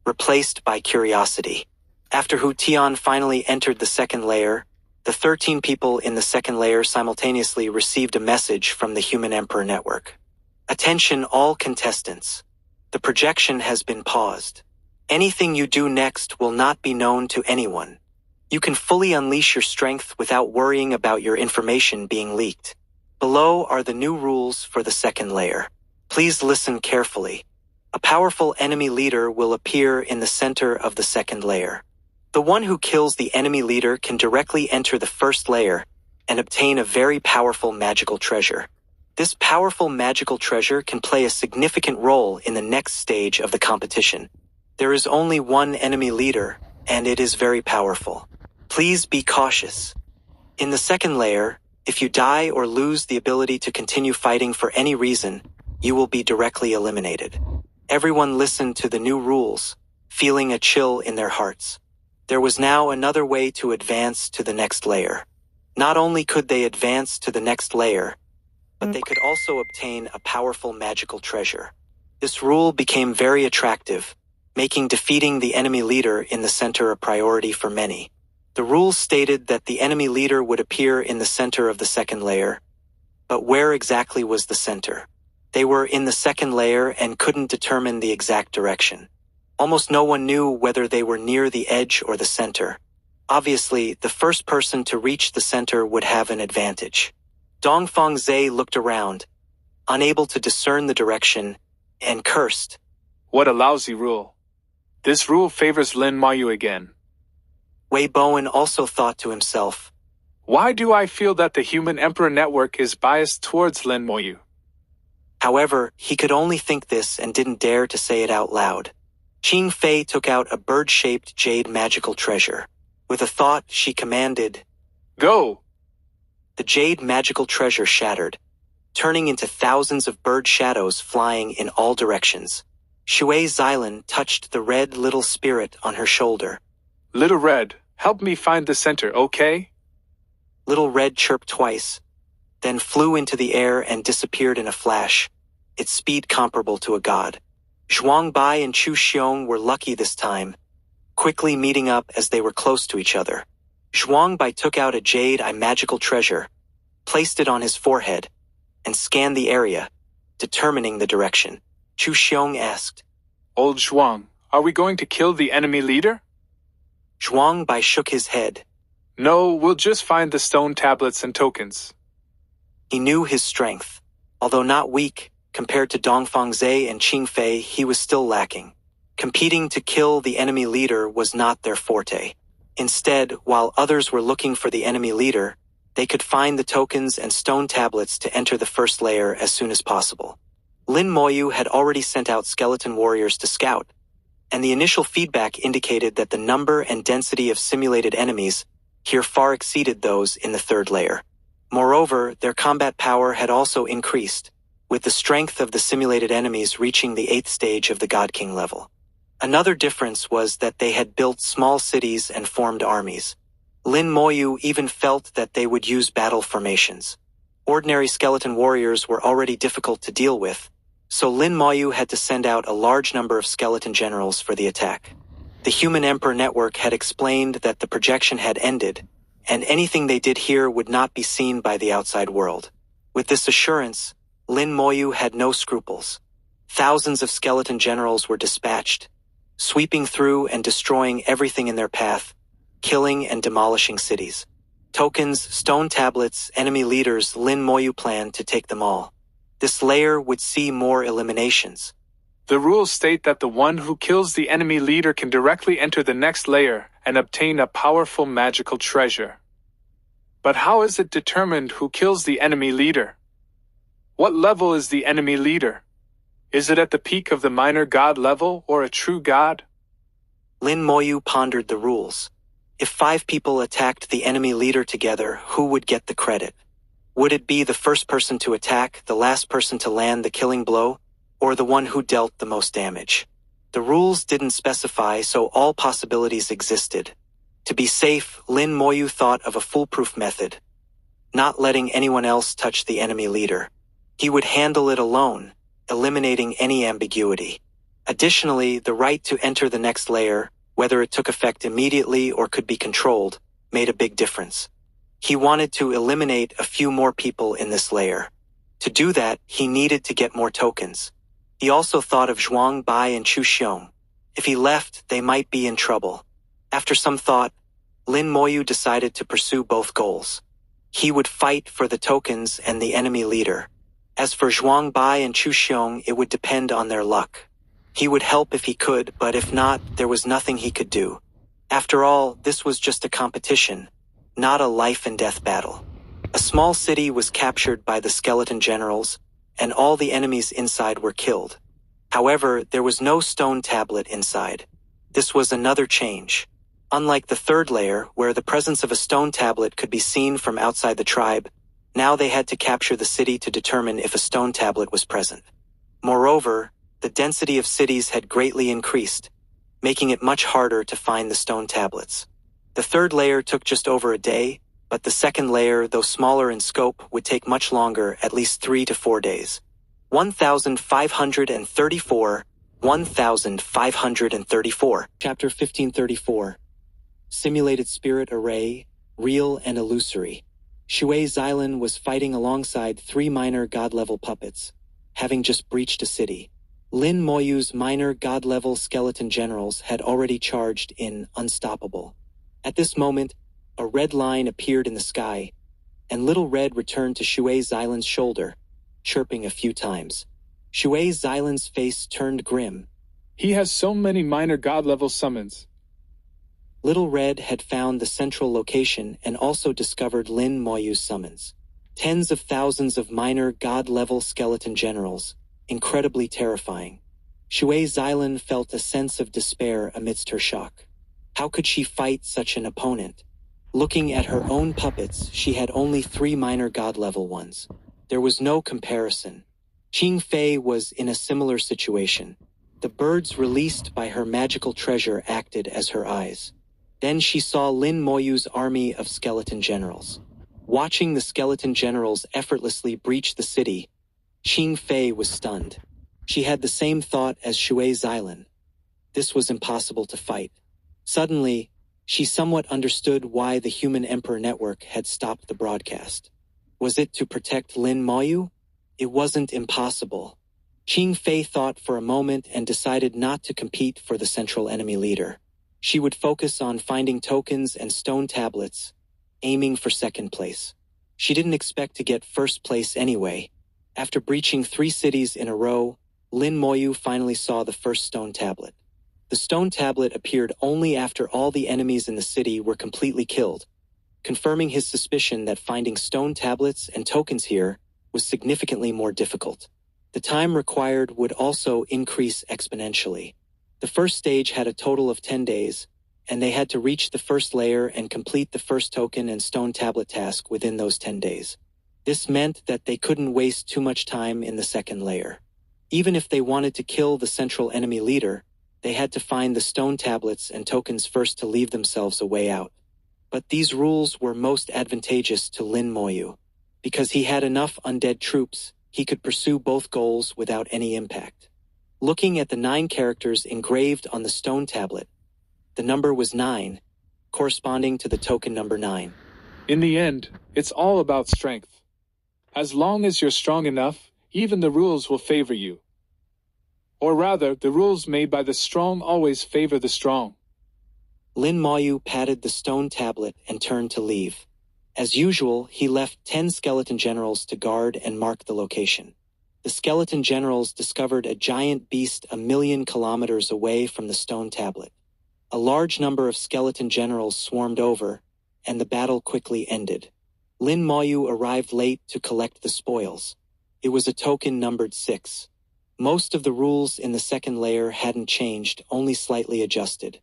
replaced by curiosity. After Hu Tian finally entered the second layer, the 13 people in the second layer simultaneously received a message from the Human Emperor Network. Attention all contestants. The projection has been paused. Anything you do next will not be known to anyone. You can fully unleash your strength without worrying about your information being leaked. Below are the new rules for the second layer. Please listen carefully. A powerful enemy leader will appear in the center of the second layer. The one who kills the enemy leader can directly enter the first layer and obtain a very powerful magical treasure. This powerful magical treasure can play a significant role in the next stage of the competition. There is only one enemy leader, and it is very powerful. Please be cautious. In the second layer, if you die or lose the ability to continue fighting for any reason, you will be directly eliminated. Everyone listened to the new rules, feeling a chill in their hearts. There was now another way to advance to the next layer. Not only could they advance to the next layer, but they could also obtain a powerful magical treasure. This rule became very attractive, making defeating the enemy leader in the center a priority for many. The rules stated that the enemy leader would appear in the center of the second layer, but where exactly was the center? They were in the second layer and couldn't determine the exact direction. Almost no one knew whether they were near the edge or the center. Obviously, the first person to reach the center would have an advantage. Dongfeng Zhe looked around, unable to discern the direction, and cursed. What a lousy rule. This rule favors Lin Moyu again. Wei Bowen also thought to himself. Why do I feel that the Human Emperor Network is biased towards Lin Moyu? However, he could only think this and didn't dare to say it out loud. Qing Fei took out a bird-shaped jade magical treasure. With a thought, she commanded, Go! The jade magical treasure shattered, turning into thousands of bird shadows flying in all directions. Shui Xylan touched the red little spirit on her shoulder. Little Red, Help me find the center, okay? Little Red chirped twice, then flew into the air and disappeared in a flash, its speed comparable to a god. Zhuang Bai and Chu Xiong were lucky this time, quickly meeting up as they were close to each other. Zhuang Bai took out a jade eye magical treasure, placed it on his forehead, and scanned the area, determining the direction. Chu Xiong asked, Old Zhuang, are we going to kill the enemy leader? Zhuang Bai shook his head. No, we'll just find the stone tablets and tokens. He knew his strength. Although not weak, compared to Dongfang Zhe and Qing Fei, he was still lacking. Competing to kill the enemy leader was not their forte. Instead, while others were looking for the enemy leader, they could find the tokens and stone tablets to enter the first layer as soon as possible. Lin Moyu had already sent out skeleton warriors to scout, and the initial feedback indicated that the number and density of simulated enemies here far exceeded those in the third layer. Moreover, their combat power had also increased, with the strength of the simulated enemies reaching the 8th stage of the God King level. Another difference was that they had built small cities and formed armies. Lin Moyu even felt that they would use battle formations. Ordinary skeleton warriors were already difficult to deal with, so Lin Moyu had to send out a large number of skeleton generals for the attack. The Human Emperor Network had explained that the projection had ended, and anything they did here would not be seen by the outside world. With this assurance, Lin Moyu had no scruples. Thousands of skeleton generals were dispatched, sweeping through and destroying everything in their path, killing and demolishing cities. Tokens, stone tablets, enemy leaders, Lin Moyu planned to take them all. This layer would see more eliminations. The rules state that the one who kills the enemy leader can directly enter the next layer and obtain a powerful magical treasure. But how is it determined who kills the enemy leader? What level is the enemy leader? Is it at the peak of the minor god level or a true god? Lin Moyu pondered the rules. If 5 people attacked the enemy leader together, who would get the credit? Would it be the first person to attack, the last person to land the killing blow, or the one who dealt the most damage? The rules didn't specify, so all possibilities existed. To be safe, Lin Moyu thought of a foolproof method, not letting anyone else touch the enemy leader. He would handle it alone, eliminating any ambiguity. Additionally, the right to enter the next layer, whether it took effect immediately or could be controlled, made a big difference. He wanted to eliminate a few more people in this layer. To do that, he needed to get more tokens. He also thought of Zhuang Bai and Chu Xiong. If he left, they might be in trouble. After some thought, Lin Moyu decided to pursue both goals. He would fight for the tokens and the enemy leader. As for Zhuang Bai and Chu Xiong, it would depend on their luck. He would help if he could, but if not, there was nothing he could do. After all, this was just a competition, not a life and death battle. A small city was captured by the skeleton generals, and all the enemies inside were killed. However, there was no stone tablet inside. This was another change. Unlike the third layer, where the presence of a stone tablet could be seen from outside the tribe, now they had to capture the city to determine if a stone tablet was present. Moreover, the density of cities had greatly increased, making it much harder to find the stone tablets. The third layer took just over a day, but the second layer, though smaller in scope, would take much longer, at least 3 to 4 days. 1534, 1534. Chapter 1534. Simulated Spirit Array, Real and Illusory. Shui Xylan was fighting alongside 3 minor god-level puppets, having just breached a city. Lin Moyu's minor god-level skeleton generals had already charged in Unstoppable. At this moment, a red line appeared in the sky, and Little Red returned to Shui Xylan's shoulder, chirping a few times. Shui Xylan's face turned grim. He has so many minor god-level summons. Little Red had found the central location and also discovered Lin Moyu's summons. Tens of thousands of minor god-level skeleton generals, incredibly terrifying. Shui Xylan felt a sense of despair amidst her shock. How could she fight such an opponent? Looking at her own puppets, she had only 3 minor god-level ones. There was no comparison. Qing Fei was in a similar situation. The birds released by her magical treasure acted as her eyes. Then she saw Lin Moyu's army of skeleton generals. Watching the skeleton generals effortlessly breach the city, Qing Fei was stunned. She had the same thought as Shui Xilan. This was impossible to fight. Suddenly, she somewhat understood why the Human Emperor Network had stopped the broadcast. Was it to protect Lin Moyu? It wasn't impossible. Qing Fei thought for a moment and decided not to compete for the central enemy leader. She would focus on finding tokens and stone tablets, aiming for second place. She didn't expect to get first place anyway. After breaching 3 cities in a row, Lin Moyu finally saw the first stone tablet. The stone tablet appeared only after all the enemies in the city were completely killed, confirming his suspicion that finding stone tablets and tokens here was significantly more difficult. The time required would also increase exponentially. The first stage had a total of 10 days, and they had to reach the first layer and complete the first token and stone tablet task within those 10 days. This meant that they couldn't waste too much time in the second layer. Even if they wanted to kill the central enemy leader, they had to find the stone tablets and tokens first to leave themselves a way out. But these rules were most advantageous to Lin Moyu. Because he had enough undead troops, he could pursue both goals without any impact. Looking at the 9 characters engraved on the stone tablet, the number was 9, corresponding to the token number 9. In the end, it's all about strength. As long as you're strong enough, even the rules will favor you. Or rather, the rules made by the strong always favor the strong. Lin Moyu patted the stone tablet and turned to leave. As usual, he left 10 skeleton generals to guard and mark the location. The skeleton generals discovered a giant beast 1,000,000 kilometers away from the stone tablet. A large number of skeleton generals swarmed over, and the battle quickly ended. Lin Moyu arrived late to collect the spoils. It was a token numbered 6. Most of the rules in the second layer hadn't changed, only slightly adjusted.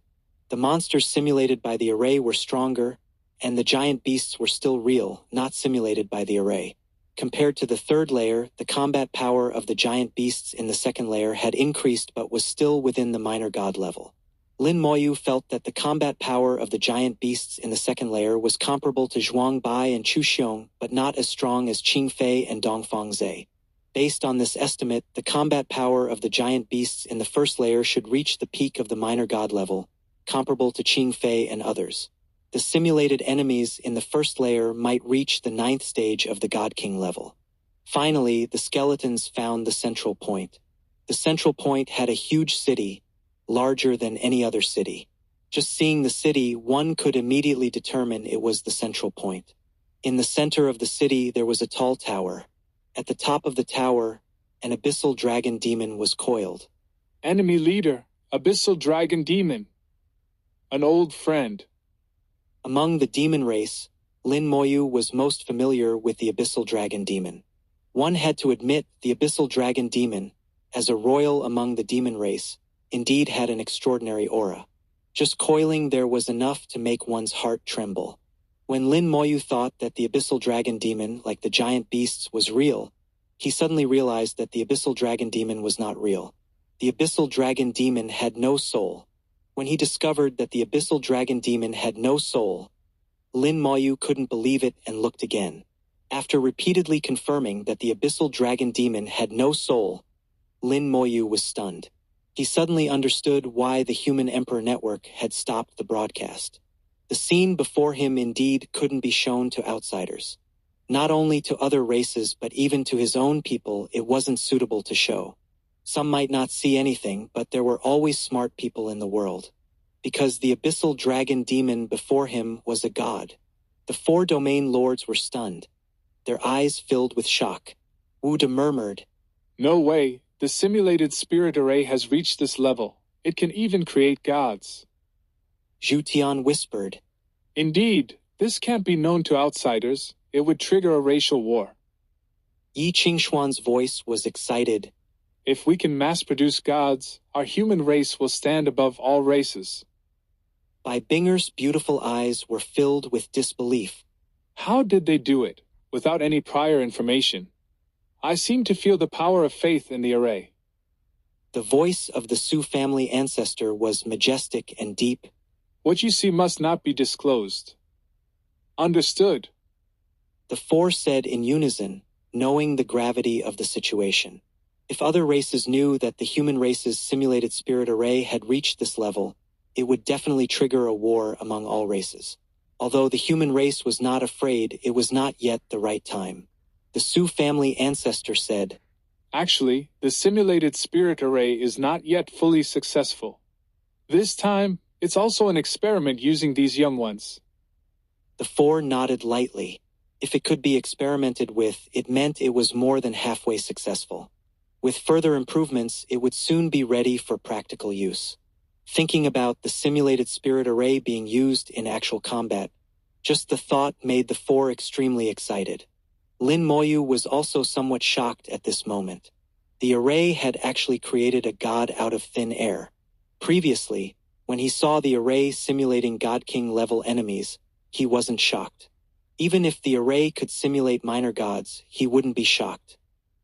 The monsters simulated by the array were stronger, and the giant beasts were still real, not simulated by the array. Compared to the third layer, the combat power of the giant beasts in the second layer had increased but was still within the minor god level. Lin Moyu felt that the combat power of the giant beasts in the second layer was comparable to Zhuang Bai and Chu Xiong, but not as strong as Qing Fei and Dongfang Zhe. Based on this estimate, the combat power of the giant beasts in the first layer should reach the peak of the minor god level, comparable to Qing Fei and others. The simulated enemies in the first layer might reach the 9th stage of the God King level. Finally, the skeletons found the central point. The central point had a huge city, larger than any other city. Just seeing the city, one could immediately determine it was the central point. In the center of the city, there was a tall tower. At the top of the tower, an abyssal dragon demon was coiled. Enemy leader, abyssal dragon demon. An old friend. Among the demon race, Lin Moyu was most familiar with the abyssal dragon demon. One had to admit the abyssal dragon demon, as a royal among the demon race, indeed had an extraordinary aura. Just coiling there was enough to make one's heart tremble. When Lin Moyu thought that the abyssal dragon demon, like the giant beasts, was real, he suddenly realized that the abyssal dragon demon was not real. The abyssal dragon demon had no soul. When he discovered that the abyssal dragon demon had no soul, Lin Moyu couldn't believe it and looked again. After repeatedly confirming that the abyssal dragon demon had no soul, Lin Moyu was stunned. He suddenly understood why the Human Emperor Network had stopped the broadcast. The scene before him indeed couldn't be shown to outsiders. Not only to other races but even to his own people it wasn't suitable to show. Some might not see anything, but there were always smart people in the world. Because the abyssal dragon demon before him was a god. The 4 domain lords were stunned. Their eyes filled with shock. Wu De murmured, No way, the simulated spirit array has reached this level. It can even create gods. Zhu Tian whispered, Indeed, this can't be known to outsiders. It would trigger a racial war. Yi Qingxuan's voice was excited. If we can mass-produce gods, our human race will stand above all races. Bai Binger's beautiful eyes were filled with disbelief. How did they do it, without any prior information? I seem to feel the power of faith in the array. The voice of the Su family ancestor was majestic and deep. What you see must not be disclosed. Understood. The four said in unison, knowing the gravity of the situation. If other races knew that the human race's simulated spirit array had reached this level, it would definitely trigger a war among all races. Although the human race was not afraid, it was not yet the right time. The Sioux family ancestor said, Actually, the simulated spirit array is not yet fully successful. This time, it's also an experiment using these young ones. The four nodded lightly. If it could be experimented with, it meant it was more than halfway successful. With further improvements, it would soon be ready for practical use. Thinking about the simulated spirit array being used in actual combat, just the thought made the four extremely excited. Lin Moyu was also somewhat shocked at this moment. The array had actually created a god out of thin air. Previously, when he saw the array simulating God King level enemies, he wasn't shocked. Even if the array could simulate minor gods, he wouldn't be shocked.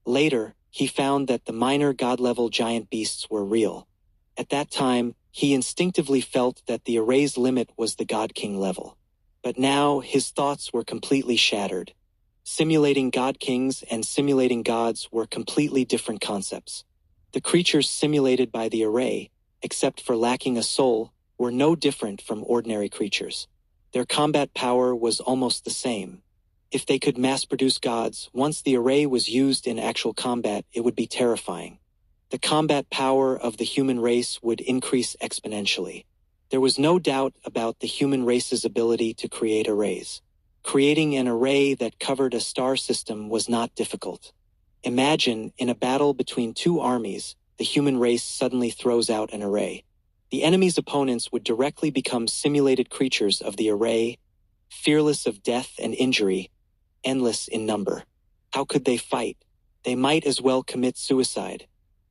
Later, he found that the minor god-level giant beasts were real. At that time, he instinctively felt that the array's limit was the God King level. But now, his thoughts were completely shattered. Simulating God Kings and simulating gods were completely different concepts. The creatures simulated by the array, except for lacking a soul, were no different from ordinary creatures. Their combat power was almost the same. If they could mass-produce gods, once the array was used in actual combat, it would be terrifying. The combat power of the human race would increase exponentially. There was no doubt about the human race's ability to create arrays. Creating an array that covered a star system was not difficult. Imagine, in a battle between two armies, the human race suddenly throws out an array. The enemy's opponents would directly become simulated creatures of the array, fearless of death and injury, endless in number. How could they fight? They might as well commit suicide.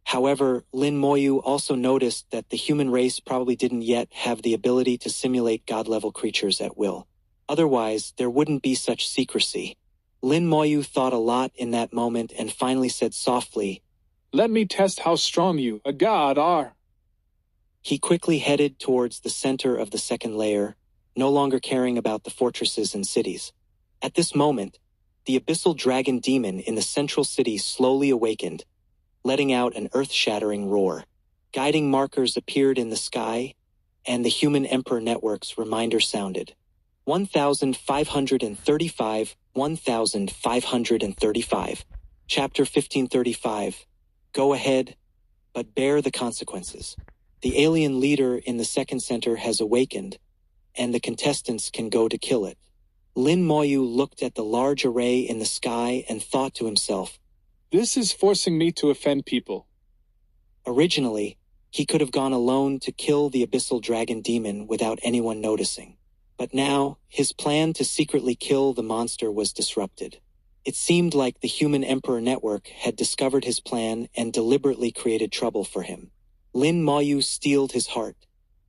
However, Lin Moyu also noticed that the human race probably didn't yet have the ability to simulate god-level creatures at will. Otherwise, there wouldn't be such secrecy. Lin Moyu thought a lot in that moment and finally said softly, Let me test how strong you, a god, are. He quickly headed towards the center of the second layer, no longer caring about the fortresses and cities. At this moment, the abyssal dragon demon in the central city slowly awakened, letting out an earth-shattering roar. Guiding markers appeared in the sky, and the Human Emperor Network's reminder sounded. 1535, 1535. Chapter 1535. Go ahead, but bear the consequences. The alien leader in the second center has awakened, and the contestants can go to kill it. Lin Moyu looked at the large array in the sky and thought to himself, This is forcing me to offend people. Originally, he could have gone alone to kill the abyssal dragon demon without anyone noticing. But now, his plan to secretly kill the monster was disrupted. It seemed like the Human Emperor Network had discovered his plan and deliberately created trouble for him. Lin Moyu steeled his heart.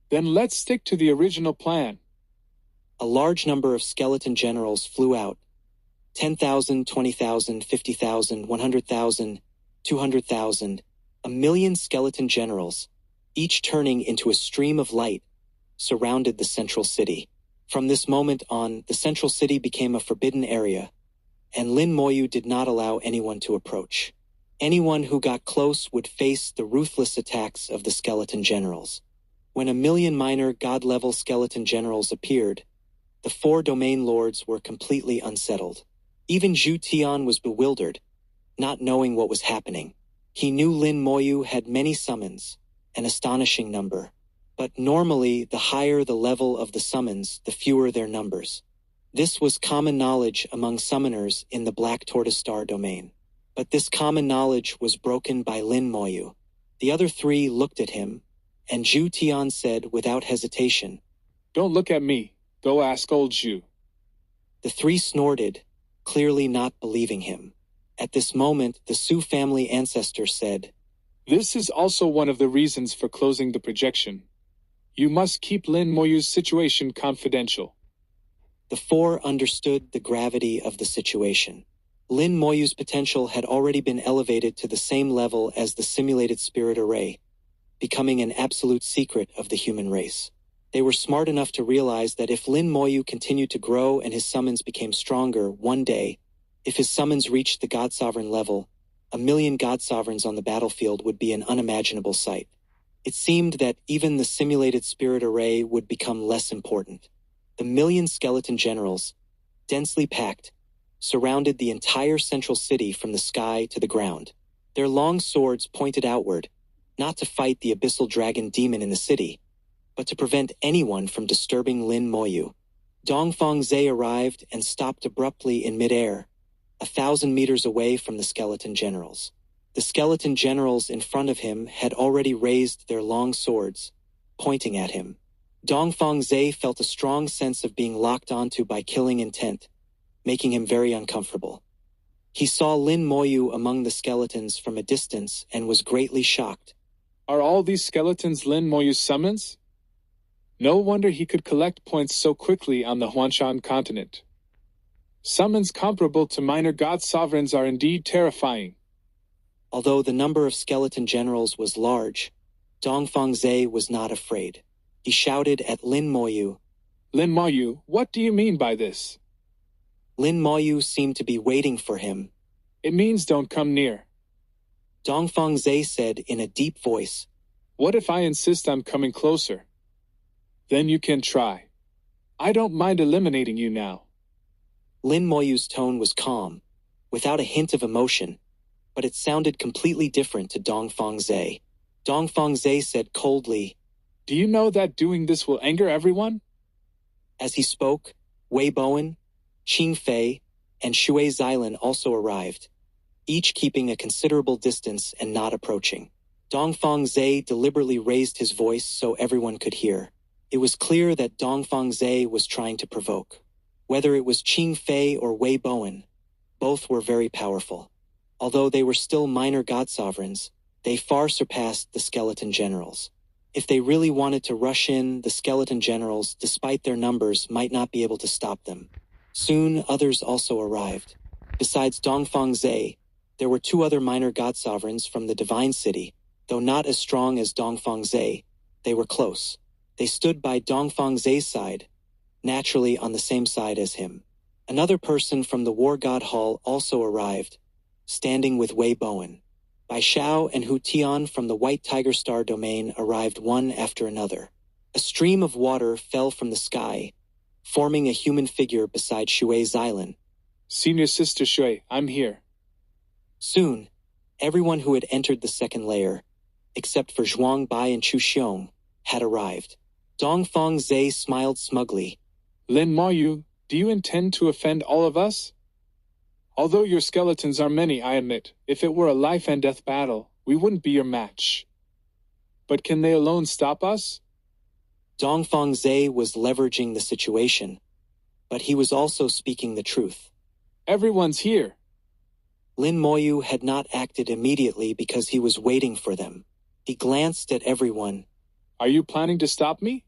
Then let's stick to the original plan. A large number of skeleton generals flew out. 10,000, 20,000, 50,000, 100,000, 200,000, 1,000,000 skeleton generals, each turning into a stream of light, surrounded the central city. From this moment on, the central city became a forbidden area, and Lin Moyu did not allow anyone to approach. Anyone who got close would face the ruthless attacks of the skeleton generals. When 1,000,000 minor god-level skeleton generals appeared, the four domain lords were completely unsettled. Even Zhu Tian was bewildered, not knowing what was happening. He knew Lin Moyu had many summons, an astonishing number. But normally, the higher the level of the summons, the fewer their numbers. This was common knowledge among summoners in the Black Tortoise Star domain. But this common knowledge was broken by Lin Moyu. The other three looked at him, and Zhu Tian said without hesitation, Don't look at me. Go ask old Zhu. The three snorted, clearly not believing him. At this moment, the Sioux family ancestor said, This is also one of the reasons for closing the projection. You must keep Lin Moyu's situation confidential. The four understood the gravity of the situation. Lin Moyu's potential had already been elevated to the same level as the simulated spirit array, becoming an absolute secret of the human race. They were smart enough to realize that if Lin Moyu continued to grow and his summons became stronger, one day, if his summons reached the God Sovereign level, 1,000,000 God Sovereigns on the battlefield would be an unimaginable sight. It seemed that even the simulated spirit array would become less important. The 1,000,000 skeleton generals, densely packed, surrounded the entire central city from the sky to the ground. Their long swords pointed outward, not to fight the abyssal dragon demon in the city, but to prevent anyone from disturbing Lin Moyu. Dongfang Zhe arrived and stopped abruptly in midair, 1,000 meters away from the skeleton generals. The skeleton generals in front of him had already raised their long swords, pointing at him. Dongfang Zhe felt a strong sense of being locked onto by killing intent, making him very uncomfortable. He saw Lin Moyu among the skeletons from a distance and was greatly shocked. Are all these skeletons Lin Moyu's summons? No wonder he could collect points so quickly on the Huanshan continent. Summons comparable to minor god sovereigns are indeed terrifying. Although the number of skeleton generals was large, Dongfang Zhe was not afraid. He shouted at Lin Moyu. Lin Moyu, what do you mean by this? Lin Moyu seemed to be waiting for him. It means don't come near. Dongfang Zhe said in a deep voice. What if I insist on coming closer? Then you can try. I don't mind eliminating you now. Lin Moyu's tone was calm, without a hint of emotion, but it sounded completely different to Dongfang Zhe. Dongfang Zhe said coldly, Do you know that doing this will anger everyone? As he spoke, Wei Bowen, Qing Fei, and Shui Xilan also arrived, each keeping a considerable distance and not approaching. Dongfang Zhe deliberately raised his voice so everyone could hear. It was clear that Dongfang Zhe was trying to provoke. Whether it was Qing Fei or Wei Bowen, both were very powerful. Although they were still minor god sovereigns, they far surpassed the skeleton generals. If they really wanted to rush in, the skeleton generals, despite their numbers, might not be able to stop them. Soon, others also arrived. Besides Dongfang Zhe, there were 2 other minor god sovereigns from the Divine City. Though not as strong as Dongfang Zhe, they were close. They stood by Dongfang Zhe's side, naturally on the same side as him. Another person from the War God Hall also arrived, standing with Wei Bowen. Bai Xiao and Hu Tian from the White Tiger Star domain arrived one after another. A stream of water fell from the sky, forming a human figure beside Shui Xilan. Senior Sister Shui, I'm here. Soon, everyone who had entered the second layer, except for Zhuang Bai and Chu Xiong, had arrived. Dongfang Zhe smiled smugly. Lin Moyu, do you intend to offend all of us? Although your skeletons are many, I admit, if it were a life and death battle, we wouldn't be your match. But can they alone stop us? Dongfang Zhe was leveraging the situation, but he was also speaking the truth. Everyone's here. Lin Moyu had not acted immediately because he was waiting for them. He glanced at everyone. Are you planning to stop me?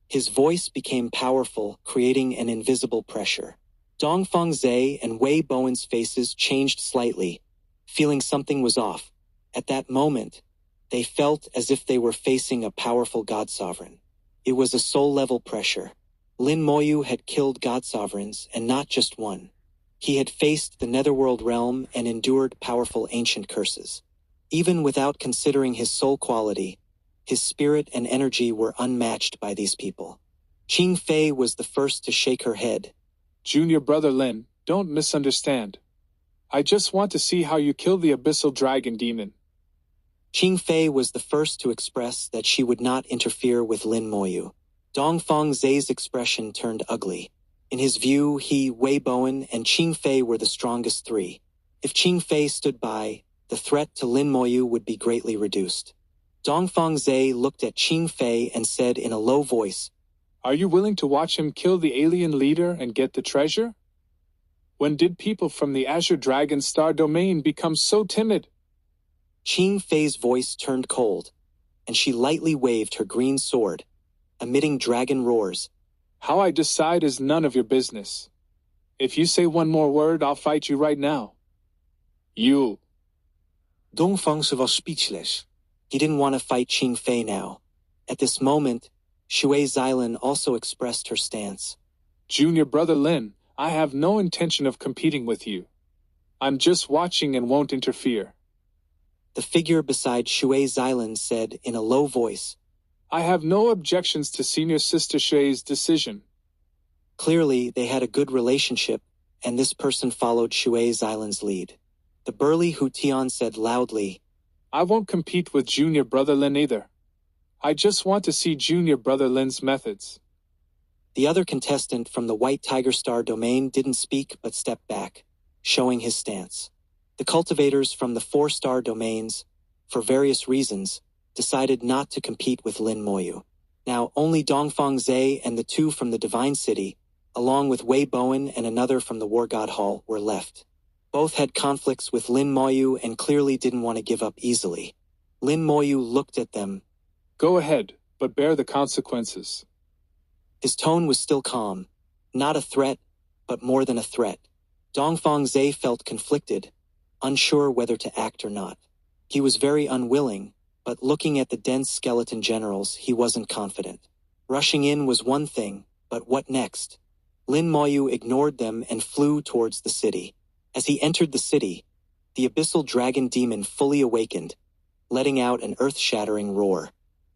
His voice became powerful, creating an invisible pressure. Dongfang Zhe and Wei Bowen's faces changed slightly, feeling something was off. At that moment, they felt as if they were facing a powerful god sovereign. It was a soul-level pressure. Lin Moyu had killed god sovereigns, and not just one. He had faced the netherworld realm and endured powerful ancient curses. Even without considering his soul quality, his spirit and energy were unmatched by these people. Qing Fei was the first to shake her head. Junior brother Lin, don't misunderstand. I just want to see how you kill the abyssal dragon demon. Qing Fei was the first to express that she would not interfere with Lin Moyu. Dongfang Zhe's expression turned ugly. In his view, he, Wei Bowen, and Qing Fei were the strongest 3. If Qing Fei stood by, the threat to Lin Moyu would be greatly reduced. Dongfang Zhe looked at Qing Fei and said in a low voice, Are you willing to watch him kill the alien leader and get the treasure? When did people from the Azure Dragon Star domain become so timid? Qing Fei's voice turned cold, and she lightly waved her green sword, emitting dragon roars. How I decide is none of your business. If you say one more word, I'll fight you right now. You. Dongfang was speechless. He didn't want to fight Qing Fei now. At this moment, Shui Xilan also expressed her stance. Junior brother Lin, I have no intention of competing with you. I'm just watching and won't interfere. The figure beside Shui Xilan said in a low voice. I have no objections to senior sister Shui's decision. Clearly, they had a good relationship, and this person followed Shui Xilan's lead. The burly Hu Tian said loudly, I won't compete with Junior brother Lin either. I just want to see Junior brother Lin's methods. The other contestant from the White Tiger Star domain didn't speak but stepped back, showing his stance. The cultivators from the 4-star domains, for various reasons, decided not to compete with Lin Moyu. Now only Dongfang Zhe and the 2 from the Divine City, along with Wei Bowen and another from the War God Hall, were left. Both had conflicts with Lin Moyu and clearly didn't want to give up easily. Lin Moyu looked at them. Go ahead, but bear the consequences. His tone was still calm. Not a threat, but more than a threat. Dongfang Zhe felt conflicted, unsure whether to act or not. He was very unwilling, but looking at the dense skeleton generals, he wasn't confident. Rushing in was one thing, but what next? Lin Moyu ignored them and flew towards the city. As he entered the city, the abyssal dragon demon fully awakened, letting out an earth-shattering roar.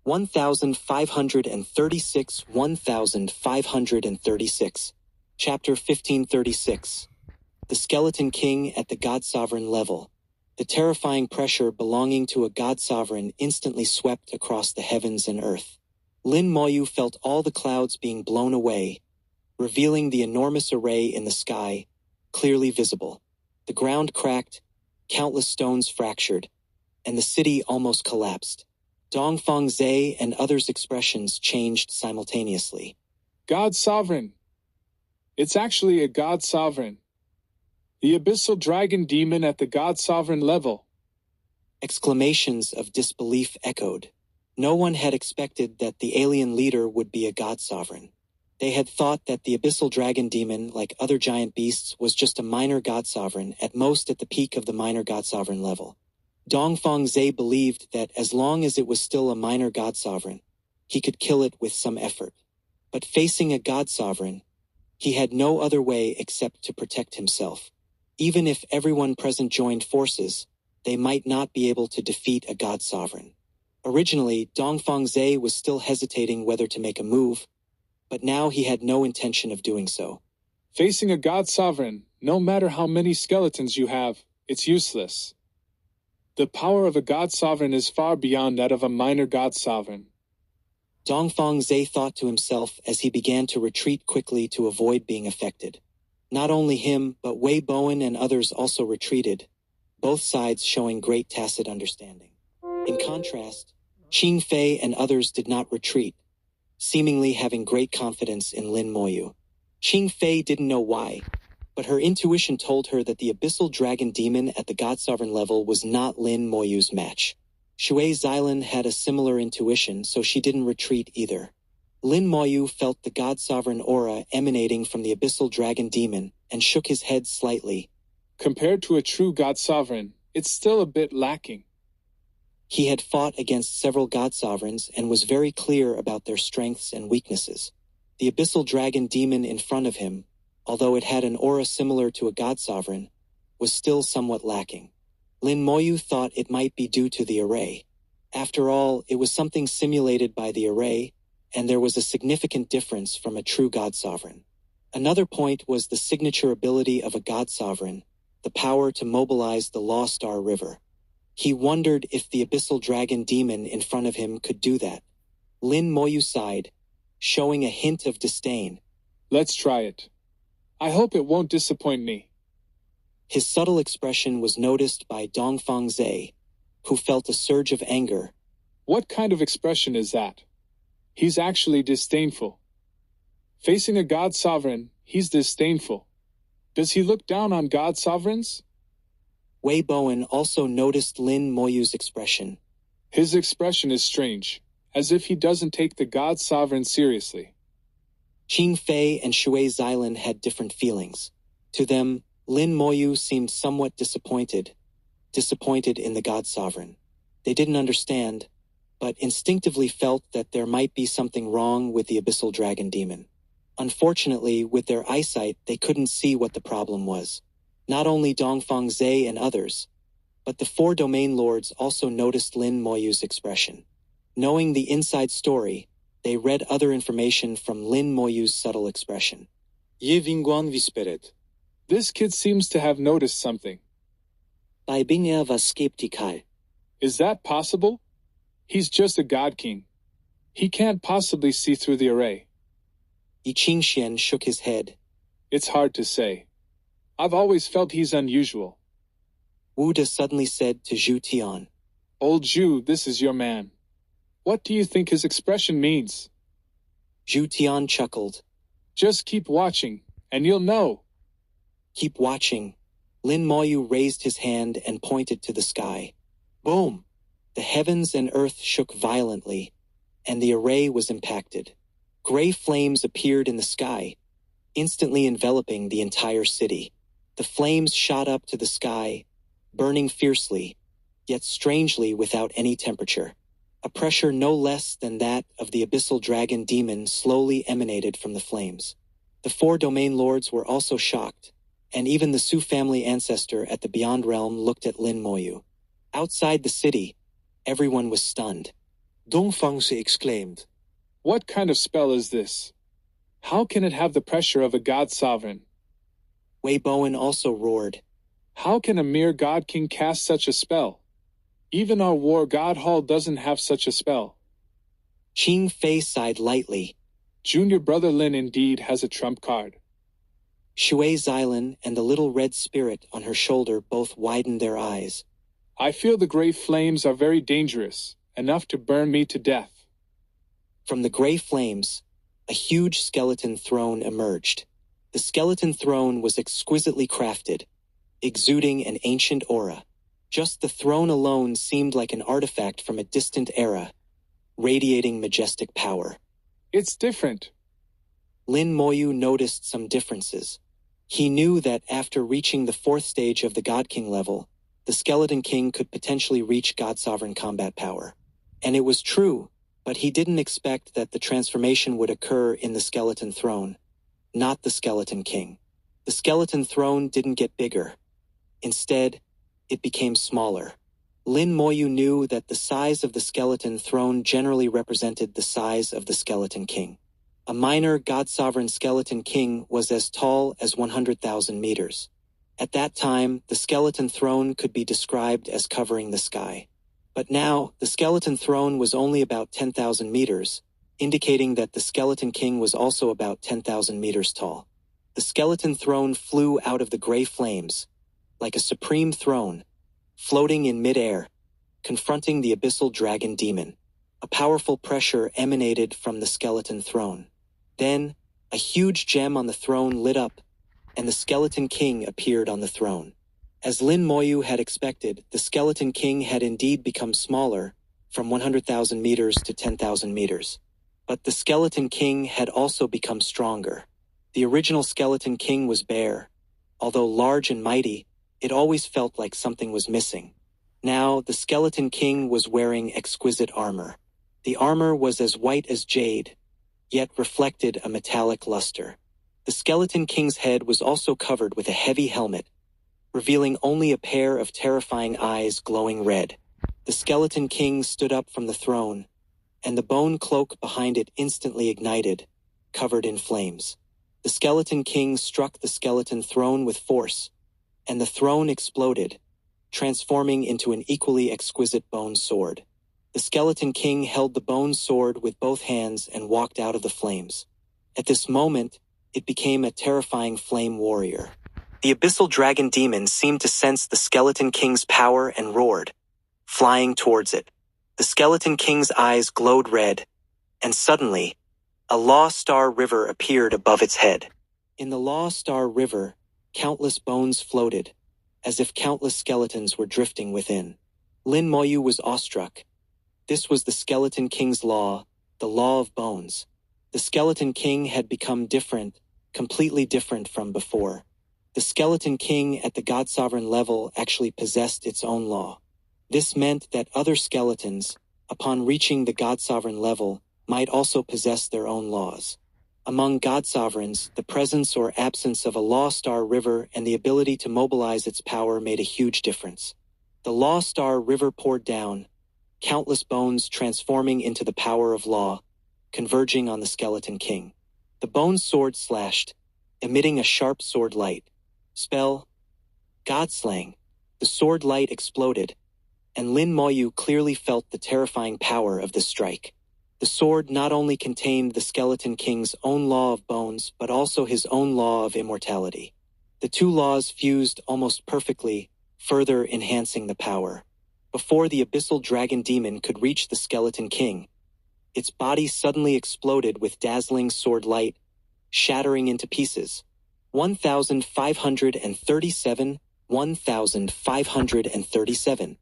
1536 1536 Chapter 1536 The Skeleton King at the God Sovereign level. The terrifying pressure belonging to a God Sovereign instantly swept across the heavens and earth. Lin Moyu felt all the clouds being blown away, revealing the enormous array in the sky, clearly visible. The ground cracked, countless stones fractured, and the city almost collapsed. Dongfang Zhe and others' expressions changed simultaneously. God Sovereign! It's actually a God Sovereign. The abyssal dragon demon at the God Sovereign level. Exclamations of disbelief echoed. No one had expected that the alien leader would be a God Sovereign. They had thought that the abyssal dragon demon, like other giant beasts, was just a minor God Sovereign, at most at the peak of the minor God Sovereign level. Dongfang Zhe believed that as long as it was still a minor God Sovereign, he could kill it with some effort. But facing a God Sovereign, he had no other way except to protect himself. Even if everyone present joined forces, they might not be able to defeat a God Sovereign. Originally, Dongfang Zhe was still hesitating whether to make a move, but now he had no intention of doing so. Facing a God Sovereign, no matter how many skeletons you have, it's useless. The power of a God Sovereign is far beyond that of a minor God Sovereign. Dongfang Zhe thought to himself as he began to retreat quickly to avoid being affected. Not only him, but Wei Bowen and others also retreated, both sides showing great tacit understanding. In contrast, Qing Fei and others did not retreat, seemingly having great confidence in Lin Moyu. Qing Fei didn't know why, but her intuition told her that the abyssal dragon demon at the God Sovereign level was not Lin Moyu's match. Shui Xilan had a similar intuition, so she didn't retreat either. Lin Moyu felt the God Sovereign aura emanating from the abyssal dragon demon and shook his head slightly. Compared to a true God Sovereign, it's still a bit lacking. He had fought against several God Sovereigns and was very clear about their strengths and weaknesses. The abyssal dragon demon in front of him, although it had an aura similar to a God Sovereign, was still somewhat lacking. Lin Moyu thought it might be due to the array. After all, it was something simulated by the array, and there was a significant difference from a true God Sovereign. Another point was the signature ability of a God Sovereign, the power to mobilize the Law Star River. He wondered if the abyssal dragon demon in front of him could do that. Lin Moyu sighed, showing a hint of disdain. Let's try it. I hope it won't disappoint me. His subtle expression was noticed by Dongfang Zhe, who felt a surge of anger. What kind of expression is that? He's actually disdainful. Facing a God Sovereign, he's disdainful. Does he look down on God Sovereigns? Wei Bowen also noticed Lin Moyu's expression. His expression is strange, as if he doesn't take the God Sovereign seriously. Qing Fei and Shui Xilan had different feelings. To them, Lin Moyu seemed somewhat disappointed in the God Sovereign. They didn't understand, but instinctively felt that there might be something wrong with the abyssal dragon demon. Unfortunately, with their eyesight, they couldn't see what the problem was. Not only Dongfang Zhe and others, but the four domain lords also noticed Lin Moyu's expression. Knowing the inside story, they read other information from Lin Moyu's subtle expression. Ye vinguan visperet. This kid seems to have noticed something. Bei Bing war skeptical. Is that possible? He's just a god king. He can't possibly see through the array. Yi Qingxian shook his head. It's hard to say. I've always felt he's unusual. Wu De suddenly said to Zhu Tian. Old Zhu, this is your man. What do you think his expression means? Zhu Tian chuckled. Just keep watching, and you'll know. Keep watching. Lin Moyu raised his hand and pointed to the sky. Boom! The heavens and earth shook violently, and the array was impacted. Gray flames appeared in the sky, instantly enveloping the entire city. The flames shot up to the sky, burning fiercely, yet strangely without any temperature. A pressure no less than that of the abyssal dragon demon slowly emanated from the flames. The four domain lords were also shocked, and even the Su family ancestor at the Beyond Realm looked at Lin Moyu. Outside the city, everyone was stunned. Dongfang Zhe exclaimed. What kind of spell is this? How can it have the pressure of a god sovereign? Wei Bowen also roared. How can a mere god king cast such a spell? Even our war god hall doesn't have such a spell. Qing Fei sighed lightly. Junior brother Lin indeed has a trump card. Shui Xylan and the little red spirit on her shoulder both widened their eyes. I feel the gray flames are very dangerous, enough to burn me to death. From the gray flames, a huge skeleton throne emerged. The skeleton throne was exquisitely crafted, exuding an ancient aura. Just the throne alone seemed like an artifact from a distant era, radiating majestic power. It's different. Lin Moyu noticed some differences. He knew that after reaching the fourth stage of the God King level, the Skeleton King could potentially reach God Sovereign combat power. And it was true, but he didn't expect that the transformation would occur in the Skeleton Throne, not the Skeleton King. The Skeleton Throne didn't get bigger. Instead, it became smaller. Lin Moyu knew that the size of the Skeleton Throne generally represented the size of the Skeleton King. A minor God-Sovereign Skeleton King was as tall as 100,000 meters. At that time, the Skeleton Throne could be described as covering the sky. But now, the Skeleton Throne was only about 10,000 meters, indicating that the Skeleton King was also about 10,000 meters tall. The Skeleton Throne flew out of the gray flames, like a supreme throne, floating in mid-air, confronting the abyssal dragon demon. A powerful pressure emanated from the Skeleton Throne. Then, a huge gem on the throne lit up, and the Skeleton King appeared on the throne. As Lin Moyu had expected, the Skeleton King had indeed become smaller, from 100,000 meters to 10,000 meters. But the Skeleton King had also become stronger. The original Skeleton King was bare. Although large and mighty, it always felt like something was missing. Now, the Skeleton King was wearing exquisite armor. The armor was as white as jade, yet reflected a metallic luster. The Skeleton King's head was also covered with a heavy helmet, revealing only a pair of terrifying eyes glowing red. The Skeleton King stood up from the throne, and the bone cloak behind it instantly ignited, covered in flames. The Skeleton King struck the Skeleton Throne with force, and the throne exploded, transforming into an equally exquisite bone sword. The Skeleton King held the bone sword with both hands and walked out of the flames. At this moment, it became a terrifying flame warrior. The abyssal dragon demon seemed to sense the Skeleton King's power and roared, flying towards it. The Skeleton King's eyes glowed red, and suddenly, a Law Star River appeared above its head. In the Law Star River, countless bones floated, as if countless skeletons were drifting within. Lin Moyu was awestruck. This was the Skeleton King's law, the law of bones. The Skeleton King had become different, completely different from before. The Skeleton King at the God-Sovereign level actually possessed its own law. This meant that other skeletons, upon reaching the God-sovereign level, might also possess their own laws. Among God-sovereigns, the presence or absence of a Law Star River and the ability to mobilize its power made a huge difference. The Law Star River poured down, countless bones transforming into the power of law, converging on the Skeleton King. The bone's sword slashed, emitting a sharp sword light. Spell, Godslaying. The sword light exploded, and Lin Moyu clearly felt the terrifying power of the strike. The sword not only contained the Skeleton King's own law of bones, but also his own law of immortality. The two laws fused almost perfectly, further enhancing the power. Before the abyssal dragon demon could reach the Skeleton King, its body suddenly exploded with dazzling sword light, shattering into pieces. 1537, 1537.